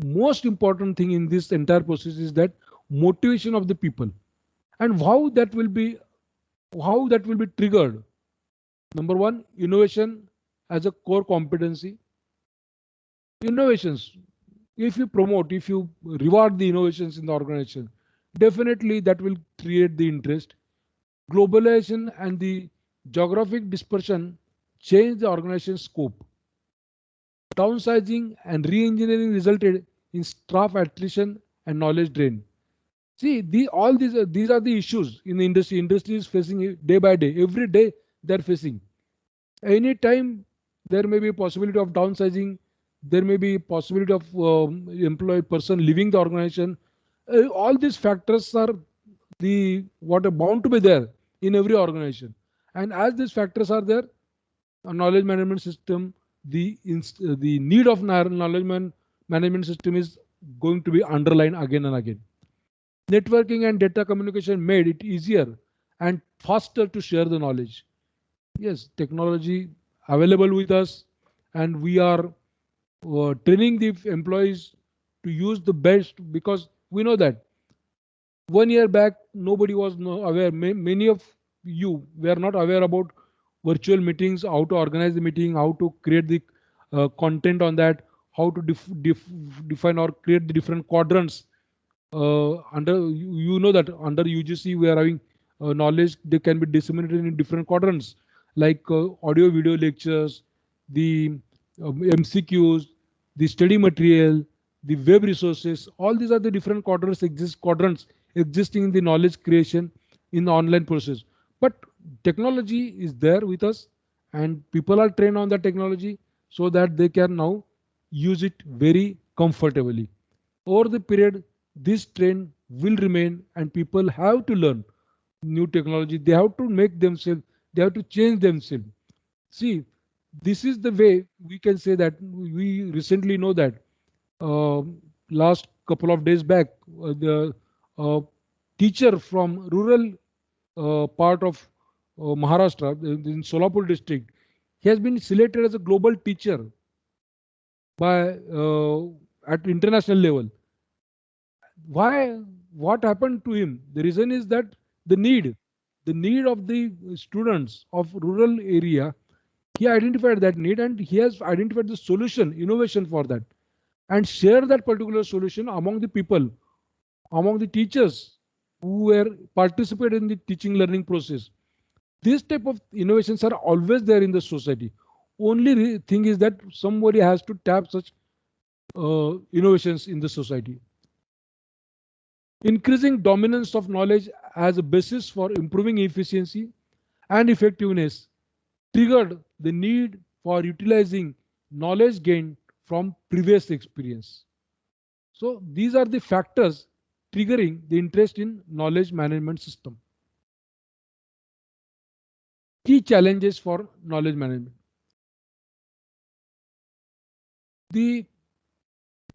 most important thing in this entire process is that motivation of the people, and how that will be triggered. Number one, innovation as a core competency. Innovations, if you promote, if you reward the innovations in the organization, definitely that will create the interest. Globalization and the geographic dispersion change the organization's scope. Downsizing and re-engineering resulted in staff attrition and knowledge drain. See, all these are the issues in the industry. Industry is facing it day by day. Every day they're facing. Anytime there may be a possibility of downsizing, there may be a possibility of employee person leaving the organization. All these factors are the what are bound to be there in every organization. And as these factors are there, a knowledge management system, the need of management system is going to be underlined again and again. Networking and data communication made it easier and faster to share the knowledge. Yes, technology available with us, and we are training the employees to use the best, because we know that 1 year back nobody was aware. Many of you were not aware about virtual meetings, how to organize the meeting, how to create the content on that, how to define or create the different quadrants. You know that under UGC we are having knowledge, they can be disseminated in different quadrants, like audio video lectures, the MCQs, the study material, the web resources. All these are the different quadrants existing in the knowledge creation in the online process. But technology is there with us, and people are trained on the technology so that they can now use it very comfortably. Over the period, this trend will remain, and people have to learn new technology. They have to make themselves, they have to change themselves. See, this is the way we can say that we recently know that uh, last couple of days back, the teacher from rural part of Maharashtra in Solapur district, he has been selected as a global teacher by at international level. Why? What happened to him? The reason is that the need of the students of rural area, he identified that need and he has identified the solution, innovation for that, and share that particular solution among the people, among the teachers who were participated in the teaching learning process. This type of innovations are always there in the society. Only thing is that somebody has to tap such innovations in the society. Increasing dominance of knowledge as a basis for improving efficiency and effectiveness triggered the need for utilizing knowledge gained from previous experience. So these are the factors triggering the interest in knowledge management system. Key challenges for knowledge management. The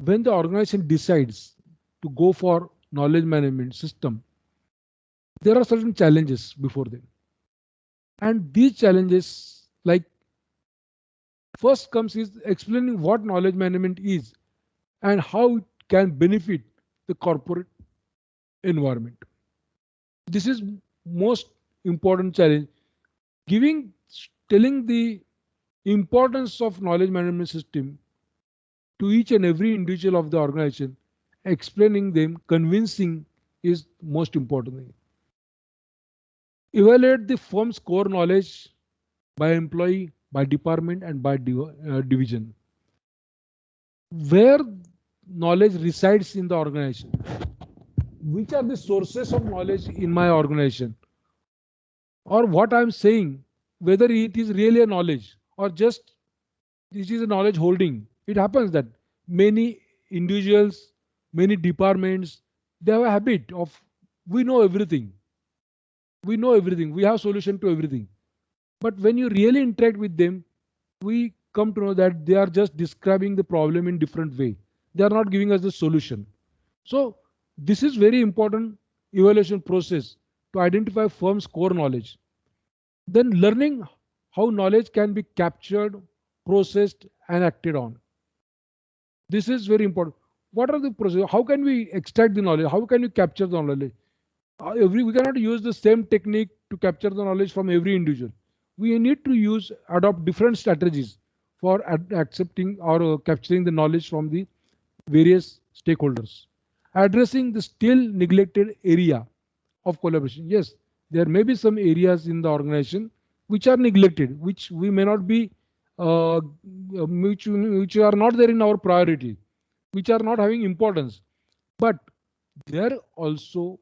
When the organization decides to go for knowledge management system, there are certain challenges before them. And these challenges, like first comes is explaining what knowledge management is and how it can benefit the corporate environment. this is most important challenge. Telling the importance of knowledge management system to each and every individual of the organization, explaining them, convincing is most important thing. Evaluate the firm's core knowledge by employee, by department, and by division. Where knowledge resides in the organization. Which are the sources of knowledge in my organization? Or what I'm saying, whether it is really a knowledge or just this is a knowledge holding. It happens that many individuals, many departments, they have a habit of we know everything. We know everything. We have solution to everything. But when you really interact with them, we come to know that they are just describing the problem in different way. They are not giving us the solution. So this is very important evaluation process to identify firm's core knowledge. Then learning how knowledge can be captured, processed, and acted on. This is very important. What are the processes? How can we extract the knowledge? How can we capture the knowledge? We cannot use the same technique to capture the knowledge from every individual. We need to adopt different strategies for accepting or capturing the knowledge from the various stakeholders. Addressing the still neglected area of collaboration. Yes, there may be some areas in the organization which are neglected, which we may not be, which are not there in our priority, which are not having importance. But there also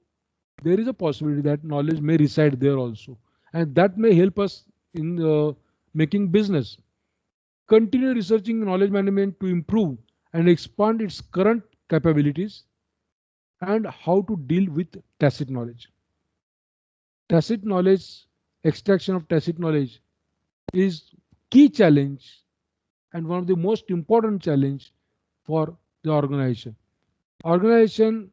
there is a possibility that knowledge may reside there also, and that may help us in making business. Continue researching knowledge management to improve and expand its current capabilities, and how to deal with tacit knowledge. Tacit knowledge, extraction of tacit knowledge is key challenge and one of the most important challenge for the organization. Organization,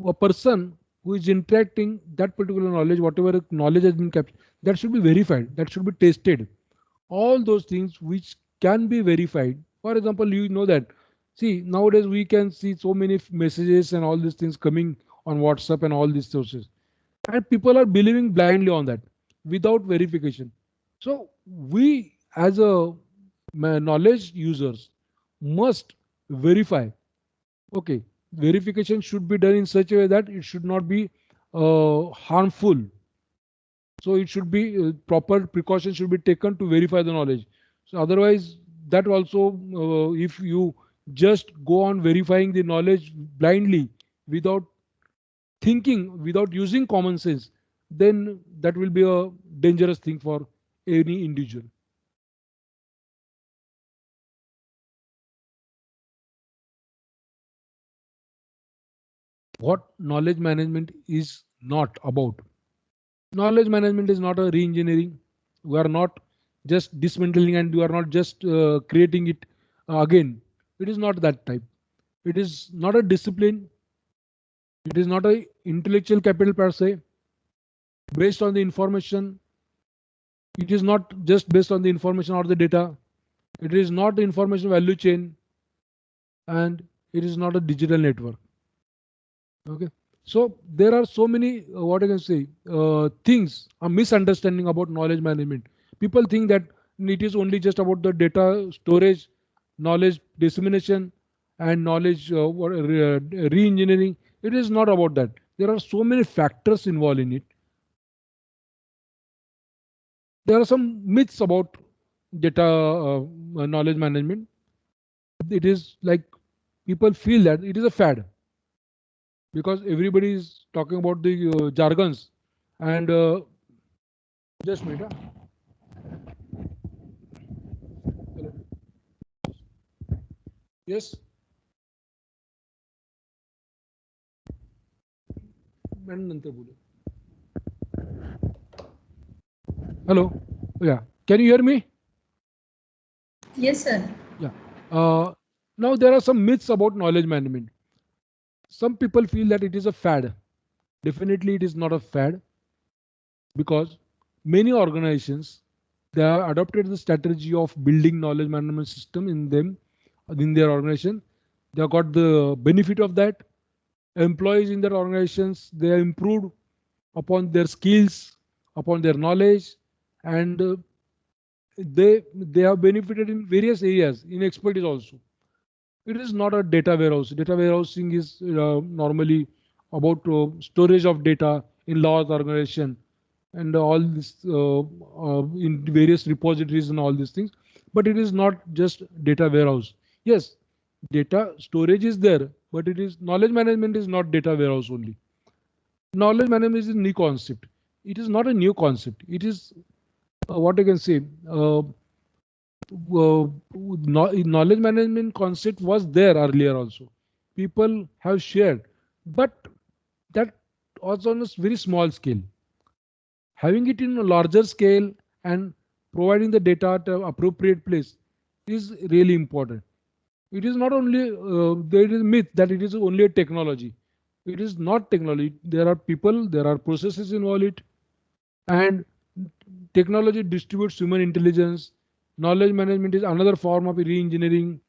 a person who is interacting that particular knowledge, whatever knowledge has been captured, that should be verified, that should be tested. All those things which can be verified. For example, you know that, see, nowadays we can see so many messages and all these things coming on WhatsApp and all these sources. And people are believing blindly on that without verification. So we as a knowledge users must verify. Okay, verification should be done in such a way that it should not be harmful. So it should be proper precautions should be taken to verify the knowledge. So otherwise, that also, if you just go on verifying the knowledge blindly without thinking, without using common sense, then that will be a dangerous thing for any individual. What knowledge management is not about. Knowledge management is not a re-engineering. We are not just dismantling and we are not just creating it again. It is not that type. It is not a discipline. It is not a intellectual capital per se. Based on the information, it is not just based on the information or the data. It is not the information value chain, and it is not a digital network. Okay. So there are so many, what I can say, things, a misunderstanding about knowledge management. People think that it is only just about the data storage, knowledge dissemination, and knowledge re-engineering. It is not about that. There are so many factors involved in it. There are some myths about data knowledge management. It is like people feel that it is a fad because everybody is talking about the jargons and just wait. Hello. Yes. Madam नंतर बोलू. Hello. Yeah. Can you hear me? Yes, sir. Yeah. Now there are some myths about knowledge management. Some people feel that it is a fad. Definitely it is not a fad because many organizations, they have adopted the strategy of building knowledge management system in them, in their organization. They have got the benefit of that. employees in their organizations, they are improved upon their skills, upon their knowledge, and they have benefited in various areas in expertise also. It is not a data warehouse. Data warehousing is normally about storage of data in large organization and all this in various repositories and all these things. But it is not just data warehouse. Yes, data storage is there, but it is knowledge management is not data warehouse only. Knowledge management is a new concept. It is not a new concept. It is what I can say. Knowledge management concept was there earlier also. People have shared, but that was on a very small scale. Having it in a larger scale and providing the data at an appropriate place is really important. It is not only there is a myth that it is only a technology. It is not technology. There are people, there are processes involved it, and technology distributes human intelligence. Knowledge management is another form of re-engineering.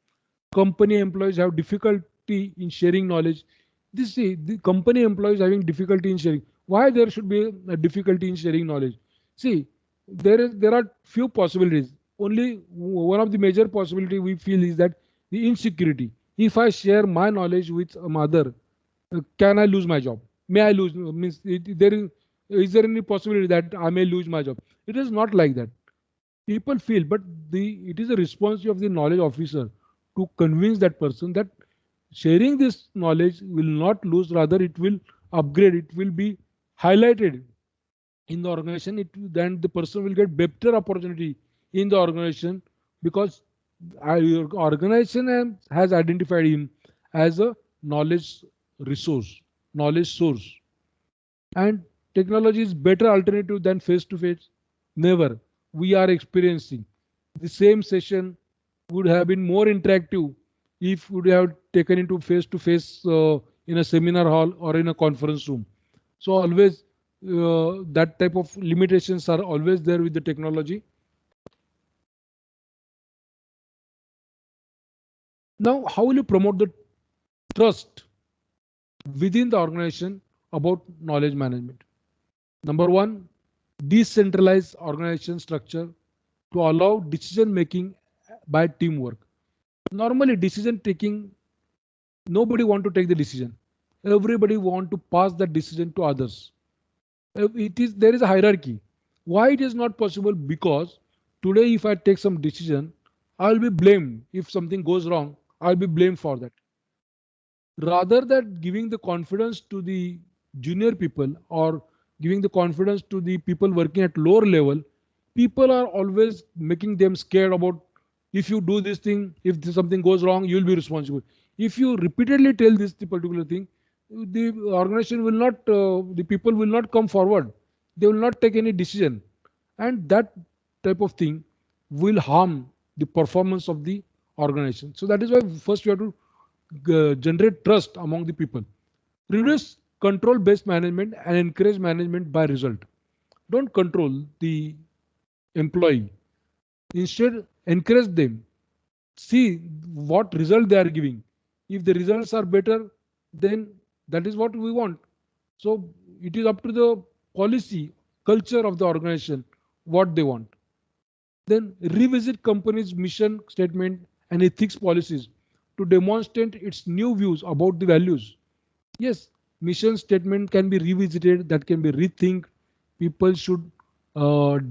Company employees have difficulty in sharing knowledge. This see the company employees having difficulty in sharing. Why there should be a difficulty in sharing knowledge? See, there are few possibilities. Only one of the major possibility we feel is that the insecurity. If I share my knowledge with a mother, can I lose my job? May I lose? Means is there any possibility that I may lose my job? It is not like that. People feel, but it is a responsibility of the knowledge officer to convince that person that sharing this knowledge will not lose, rather it will upgrade, it will be highlighted in the organization. Then the person will get better opportunity in the organization because your organization has identified him as a knowledge resource, knowledge source. And technology is better alternative than face to face. Never. We are experiencing the same session would have been more interactive if would have taken into face to face in a seminar hall or in a conference room. So always that type of limitations are always there with the technology. Now, how will you promote the trust within the organization about knowledge management? Number one, decentralized organization structure to allow decision making by teamwork. Normally, decision taking, nobody want to take the decision. Everybody want to pass that decision to others. It is there is a hierarchy. Why it is not possible? Because today, if I take some decision, I'll be blamed. If something goes wrong, I'll be blamed for that. Rather than giving the confidence to the junior people or giving the confidence to the people working at lower level, people are always making them scared about if you do this thing, if something goes wrong, you will be responsible. If you repeatedly tell this the particular thing, the organization will not, the people will not come forward. They will not take any decision, and that type of thing will harm the performance of the organization. So that is why first you have to generate trust among the people. Reduce control based management and encourage management by result. Don't control the employee. Instead, encourage them. See what result they are giving. If the results are better, then that is what we want. So it is up to the policy, culture of the organization, what they want. Then revisit company's mission statement and ethics policies to demonstrate its new views about the values. Yes, mission statement can be revisited, that can be rethink. People should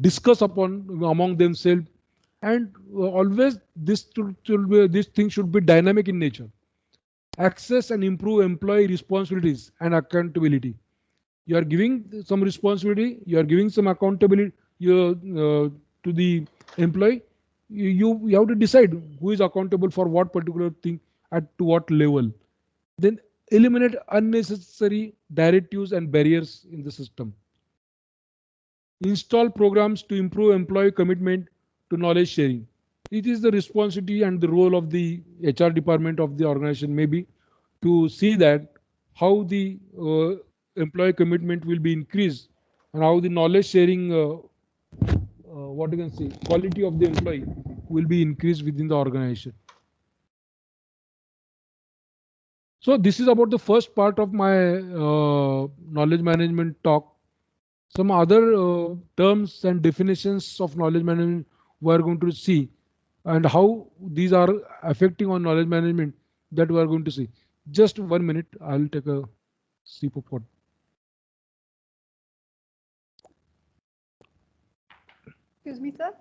discuss upon among themselves, and always this thing should be dynamic in nature. Access and improve employee responsibilities and accountability. You are giving some responsibility, you are giving some accountability to the employee. You have to decide who is accountable for what particular thing at to what level. Then eliminate unnecessary directives and barriers in the system. Install programs to improve employee commitment to knowledge sharing. It is the responsibility and the role of the HR department of the organization maybe to see that how the employee commitment will be increased and how the knowledge sharing, what you can say, quality of the employee will be increased within the organization. So this is about the first part of my knowledge management talk. Some other terms and definitions of knowledge management we are going to see, and how these are affecting on knowledge management, that we are going to see. Just 1 minute, I'll take a sip of water. Excuse me, sir.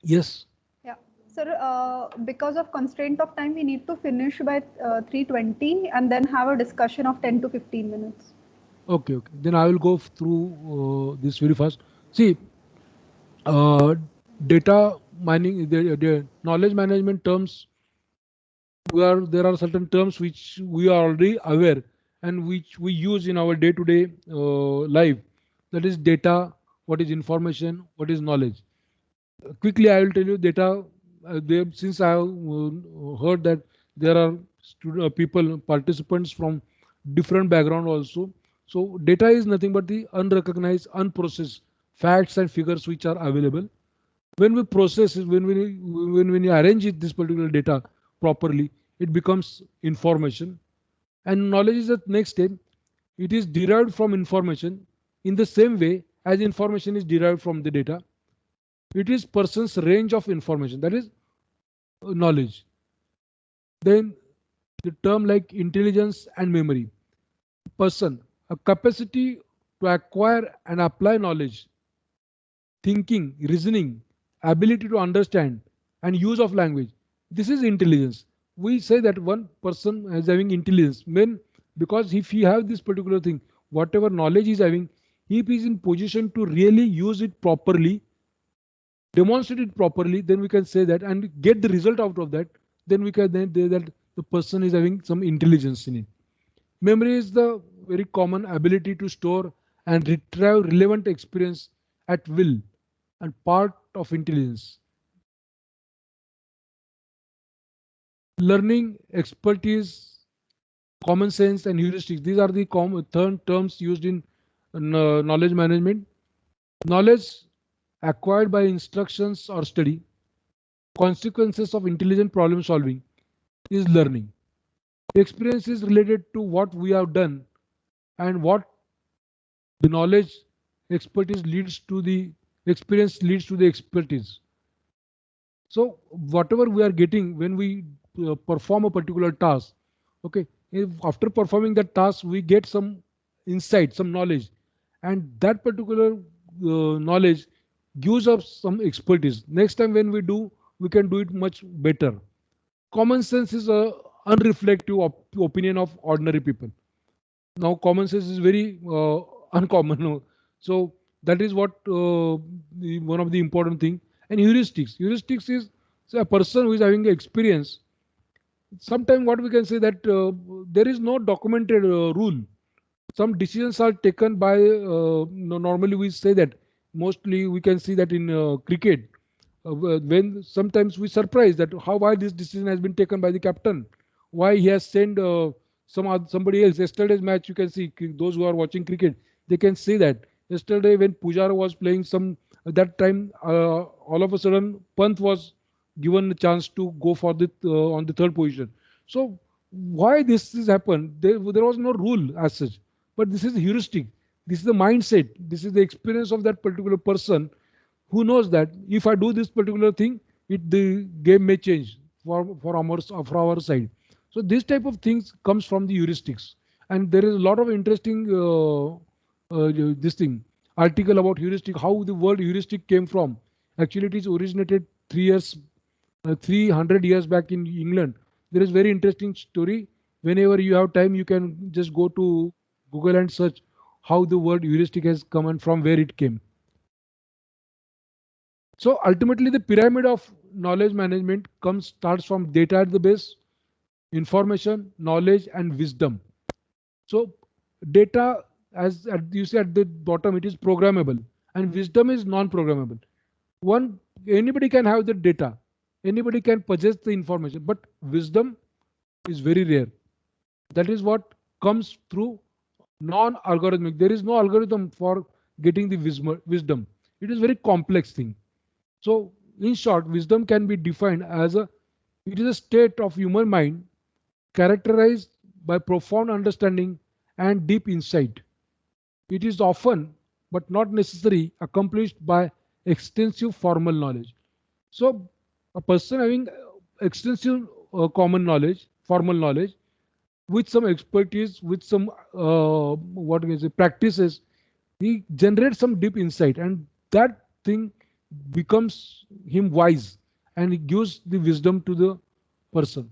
Yes. Yeah, sir, because of constraint of time, we need to finish by 3:20 and then have a discussion of 10 to 15 minutes. Okay, okay. Then I will go through this very fast. See, uh, data mining, the knowledge management terms, where there are certain terms which we are already aware and which we use in our day-to-day life. That is data, what is information, what is knowledge. Quickly, I will tell you data. Since I have heard that there are people, participants from different background also. So data is nothing but the unrecognized, unprocessed facts and figures which are available. When we process it, when you arrange it, this particular data properly, it becomes information. And knowledge is the next step. It is derived from information in the same way as information is derived from the data. It is person's range of information, that is knowledge. Then the term like intelligence and memory. Person, a capacity to acquire and apply knowledge, thinking, reasoning, ability to understand, and use of language. This is intelligence. We say that one person is having intelligence when, because if he have this particular thing, whatever knowledge he is having, he is in position to really use it properly, demonstrate it properly, then we can say that and get the result out of that. Then we can then say that the person is having some intelligence in it. Memory is the very common ability to store and retrieve relevant experience at will, and part of intelligence. Learning, expertise, common sense, and heuristics. These are the common terms used in knowledge management. Knowledge acquired by instructions or study. Consequences of intelligent problem solving is learning. Experience is related to what we have done and what the knowledge expertise leads to the experience leads to the expertise. So whatever we are getting when we perform a particular task, okay, if after performing that task we get some insight, some knowledge, and that particular knowledge gives us some expertise. Next time when we do, we can do it much better. Common sense is a unreflective opinion of ordinary people. Now common sense is very uncommon. No? So that is what one of the important thing. And heuristics is, say, a person who is having experience. Sometimes what we can say that there is no documented rule. Some decisions are taken by normally we say that mostly we can see that in cricket, when sometimes we surprise that how, why this decision has been taken by the captain, why he has sent somebody else. Yesterday's match, you can see, those who are watching cricket, they can see that yesterday when Pujara was playing, some at that time all of a sudden Pant was given a chance to go for the on the third position. So why this has happened? There was no rule as such, but this is heuristic. This is the mindset. This is the experience of that particular person who knows that if I do this particular thing, the game may change for our side. So this type of things comes from the heuristics, and there is a lot of interesting this thing article about heuristic, how the word heuristic came from. Actually, it is originated 300 years back in England. There is very interesting story. Whenever you have time, you can just go to Google and search how the word heuristic has come and from where it came. So ultimately, the pyramid of knowledge management starts from data at the base, information, knowledge, and wisdom. So data, as you see at the bottom, it is programmable, and wisdom is non-programmable. Anybody can have the data, anybody can possess the information, but wisdom is very rare. That is what comes through non-algorithmic. There is no algorithm for getting the wisdom. It is very complex thing. So, in short, wisdom can be defined as it is a state of human mind characterized by profound understanding and deep insight. It is often, but not necessarily, accomplished by extensive formal knowledge. So, a person having extensive common knowledge, formal knowledge, with some expertise, with some what can I say, practices, he generates some deep insight, and that thing becomes him wise, and he gives the wisdom to the person.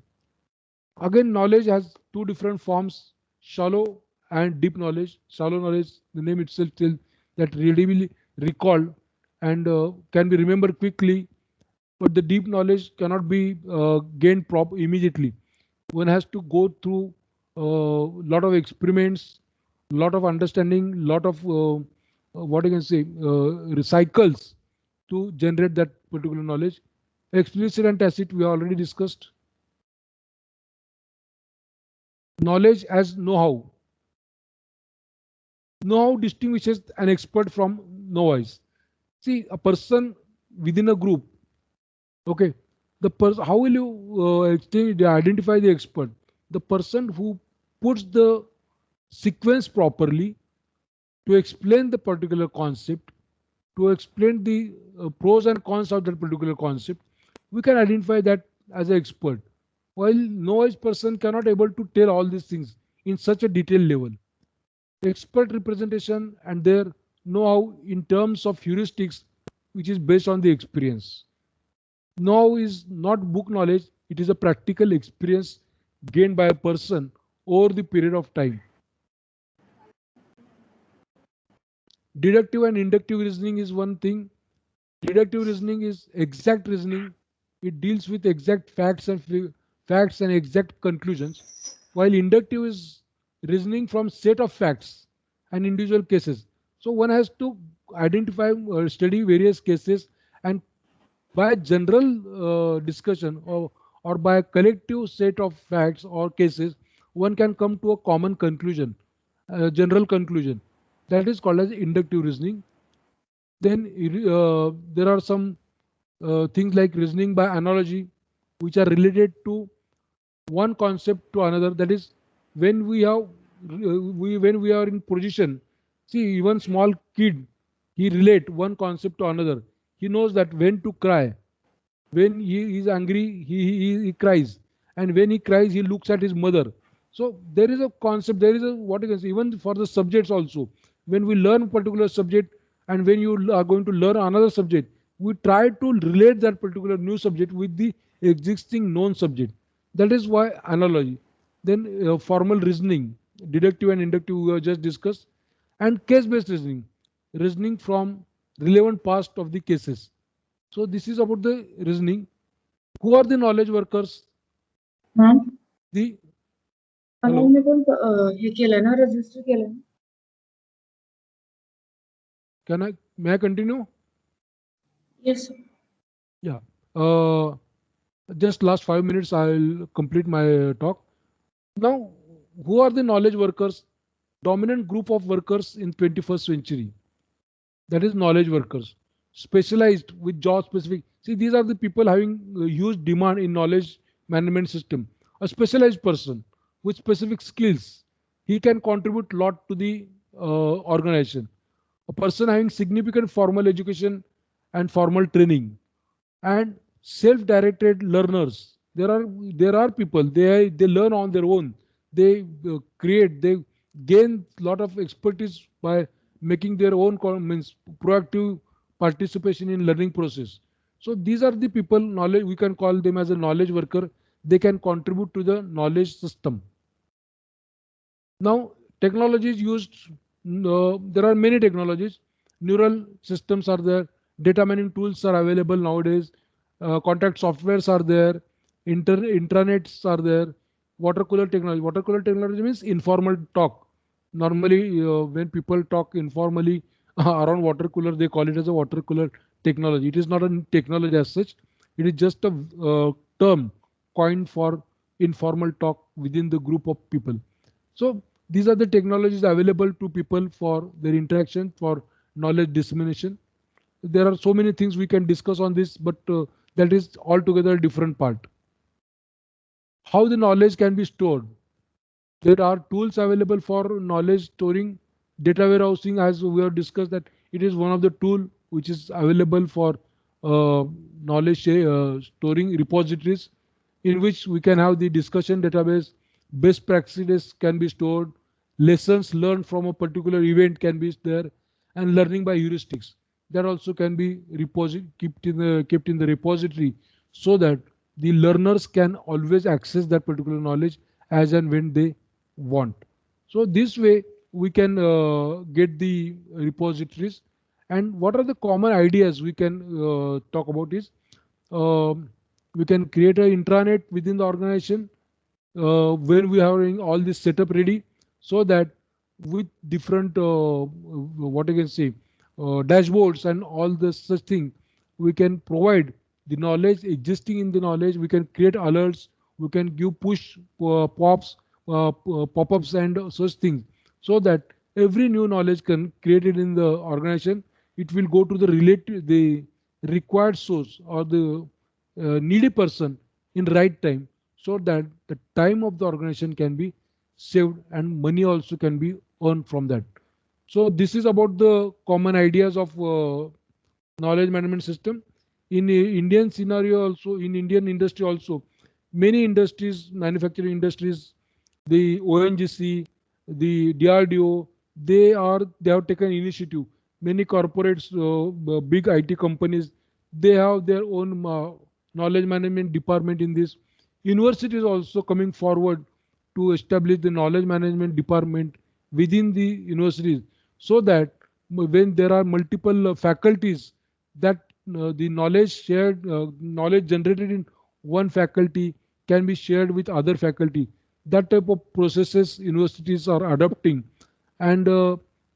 Again, knowledge has two different forms: shallow and deep knowledge. Shallow knowledge, the name itself tells that readily recalled and can be remembered quickly, but the deep knowledge cannot be gained immediately. One has to go through a lot of experiments, lot of understanding, lot of what you can say recycles to generate that particular knowledge. Explicit and tacit we already discussed. Knowledge as know-how. Know-how distinguishes an expert from novice. See, a person within a group, okay, the person, how will you identify the expert? The person who puts the sequence properly to explain the particular concept, to explain the pros and cons of that particular concept, we can identify that as an expert. While novice person cannot able to tell all these things in such a detailed level. Expert representation and their know-how in terms of heuristics, which is based on the experience. Know is not book knowledge, it is a practical experience gained by a person over the period of time. Deductive and inductive reasoning is one thing. Deductive reasoning is exact reasoning. It deals with exact facts and exact conclusions, while inductive is reasoning from set of facts and individual cases. So one has to identify or study various cases, and by general discussion or by a collective set of facts or cases, one can come to a common conclusion, a general conclusion. That is called as inductive reasoning. Then there are some things like reasoning by analogy, which are related to one concept to another. That is, when we have when we are in position, see, even small kid, he relate one concept to another. He knows that when to cry. When he is angry, he cries, and when he cries, he looks at his mother. So there is a concept. There is a what you can say, even for the subjects also. When we learn particular subject, and when you are going to learn another subject, we try to relate that particular new subject with the existing known subject. That is why analogy. Then formal reasoning, deductive and inductive we have just discussed, and case-based reasoning, reasoning from relevant past of the cases. So this is about the reasoning. Who are the knowledge workers? Ma'am The hello. hello. मी पण हे केलं ना register केलं ना. May I continue? Yes. Yeah. Just last 5 minutes I'll complete my talk. Now, who are the knowledge workers? Dominant group of workers in 21st century. That is knowledge workers. Specialized with job specific. See, these are the people having huge demand in knowledge management system. A specialized person with specific skills, he can contribute a lot to the organization. A person having significant formal education and formal training, and self-directed learners. There are people, they learn on their own. They they gain a lot of expertise by making their own means proactive participation in learning process. So these are the people, knowledge, we can call them as a knowledge worker. They can contribute to the knowledge system. Now, technology is used. There are many technologies. Neural systems are there. Data mining tools are available nowadays. Contact softwares are there. Intranets are there. Water cooler technology. Water cooler technology means informal talk. Normally, when people talk informally around water cooler, they call it as a water cooler technology. It is not a technology as such. It is just a term coined for informal talk within the group of people. So these are the technologies available to people for their interaction, for knowledge dissemination. There are so many things we can discuss on this, but that is altogether a different part. How the knowledge can be stored. There are tools available for knowledge storing, data warehousing, as we have discussed that it is one of the tool which is available for knowledge storing repositories, in which we can have the discussion database, best practices can be stored, lessons learned from a particular event can be there, and learning by heuristics that also can be kept in the repository, so that the learners can always access that particular knowledge as and when they want. So this way we can get the repositories. And what are the common ideas we can talk about is, um, we can create an intranet within the organization when we are having all this setup ready, so that with different what I can say dashboards and all this such thing, we can provide the knowledge existing in the knowledge. We can create alerts, we can give push pop-ups and such things, so that every new knowledge can created in the organization, it will go to the required source or the needy person in right time, so that the time of the organization can be saved and money also can be earned from that. So this is about the common ideas of knowledge management system. In Indian scenario also, in Indian industry also, many industries, manufacturing industries, the ONGC, the DRDO, they have taken initiative. Many corporates, big IT companies, they have their own knowledge management department in this. Universities also coming forward to establish the knowledge management department within the universities, so that when there are multiple faculties, that the knowledge generated in one faculty can be shared with other faculty. That type of processes universities are adopting. And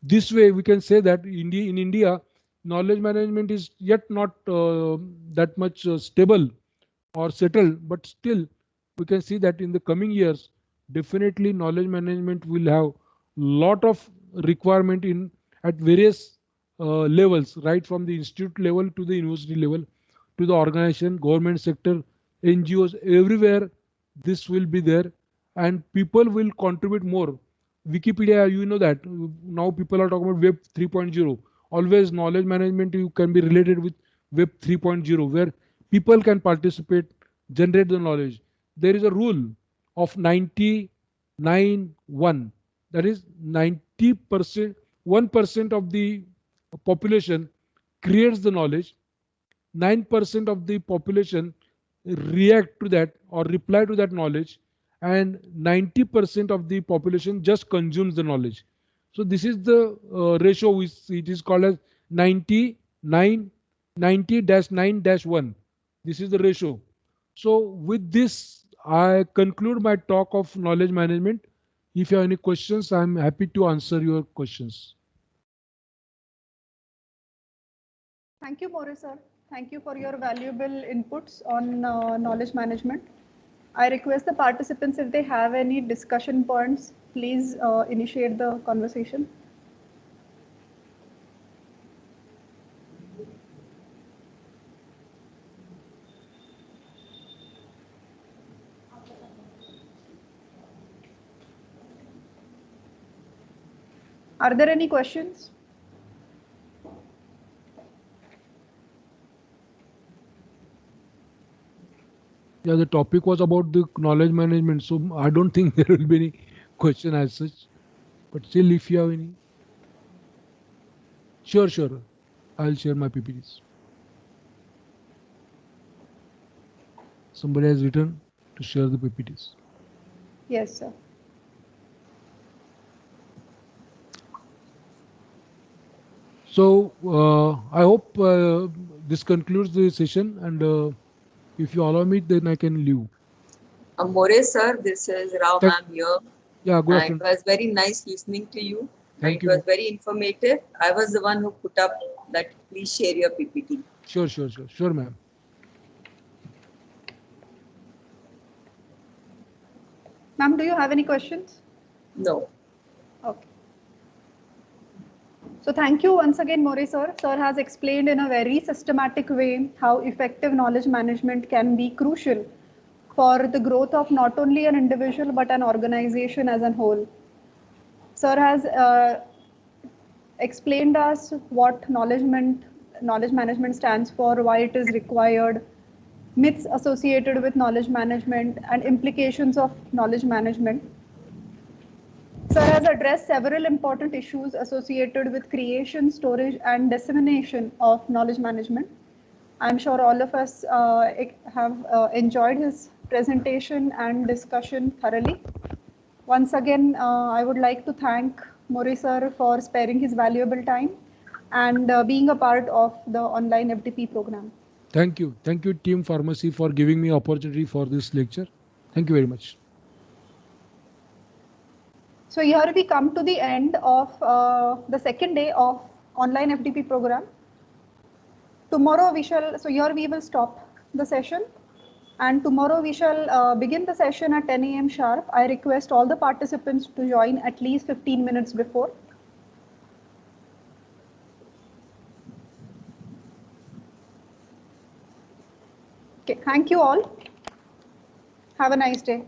this way we can say that in India, knowledge management is yet not that much stable or settled, but still we can see that in the coming years, definitely knowledge management will have lot of requirement in at various levels, right from the institute level to the university level to the organization, government sector, NGOs, everywhere this will be there, and people will contribute more. Wikipedia, you know that now people are talking about Web 3.0. Always knowledge management you can be related with Web 3.0, where people can participate, generate the knowledge. There is a rule of 99-1. That is 90%, 1% of the population creates the knowledge, 9% of the population react to that or reply to that knowledge, and 90% of the population just consumes the knowledge. So this is the ratio which it is called as 99 90-9-1. This is the ratio. So with this I conclude my talk of knowledge management. If you have any questions, I am happy to answer your questions. Thank you, Maurice sir. Thank you for your valuable inputs on knowledge management. I request the participants, if they have any discussion points, please initiate the conversation. Are there any questions? Yeah, the topic was about the knowledge management, so I don't think there will be any question as such. But still, if you have any, sure, I'll share my PPTs. Somebody has written to share the PPTs. Yes, sir. So I hope this concludes the session, and if you allow me, then I can leave. Maurice sir, this is Rao ma'am here. Yeah, good It afternoon. was very nice listening to you. Thank It you. was very informative. I was the one who put up that please share your PPT. Sure, ma'am. Ma'am, do you have any questions? No. Okay. So thank you once again, Maurice sir. Sir has explained in a very systematic way how effective knowledge management can be crucial for the growth of not only an individual but an organization as a whole. Sir has explained us what knowledge management stands for, why it is required, myths associated with knowledge management, and implications of knowledge management. Sir has addressed several important issues associated with creation, storage, and dissemination of knowledge management. I'm sure all of us have enjoyed his presentation and discussion thoroughly. Once again, I would like to thank Mori sir for sparing his valuable time and being a part of the online FDP program. Thank you. Thank you, Team Pharmacy, for giving me opportunity for this lecture. Thank you very much. So here we come to the end of the second day of online FDP program. Tomorrow here we will stop the session, and tomorrow we shall begin the session at 10 a.m. sharp. I request all the participants to join at least 15 minutes before. Okay, thank you all. Have a nice day.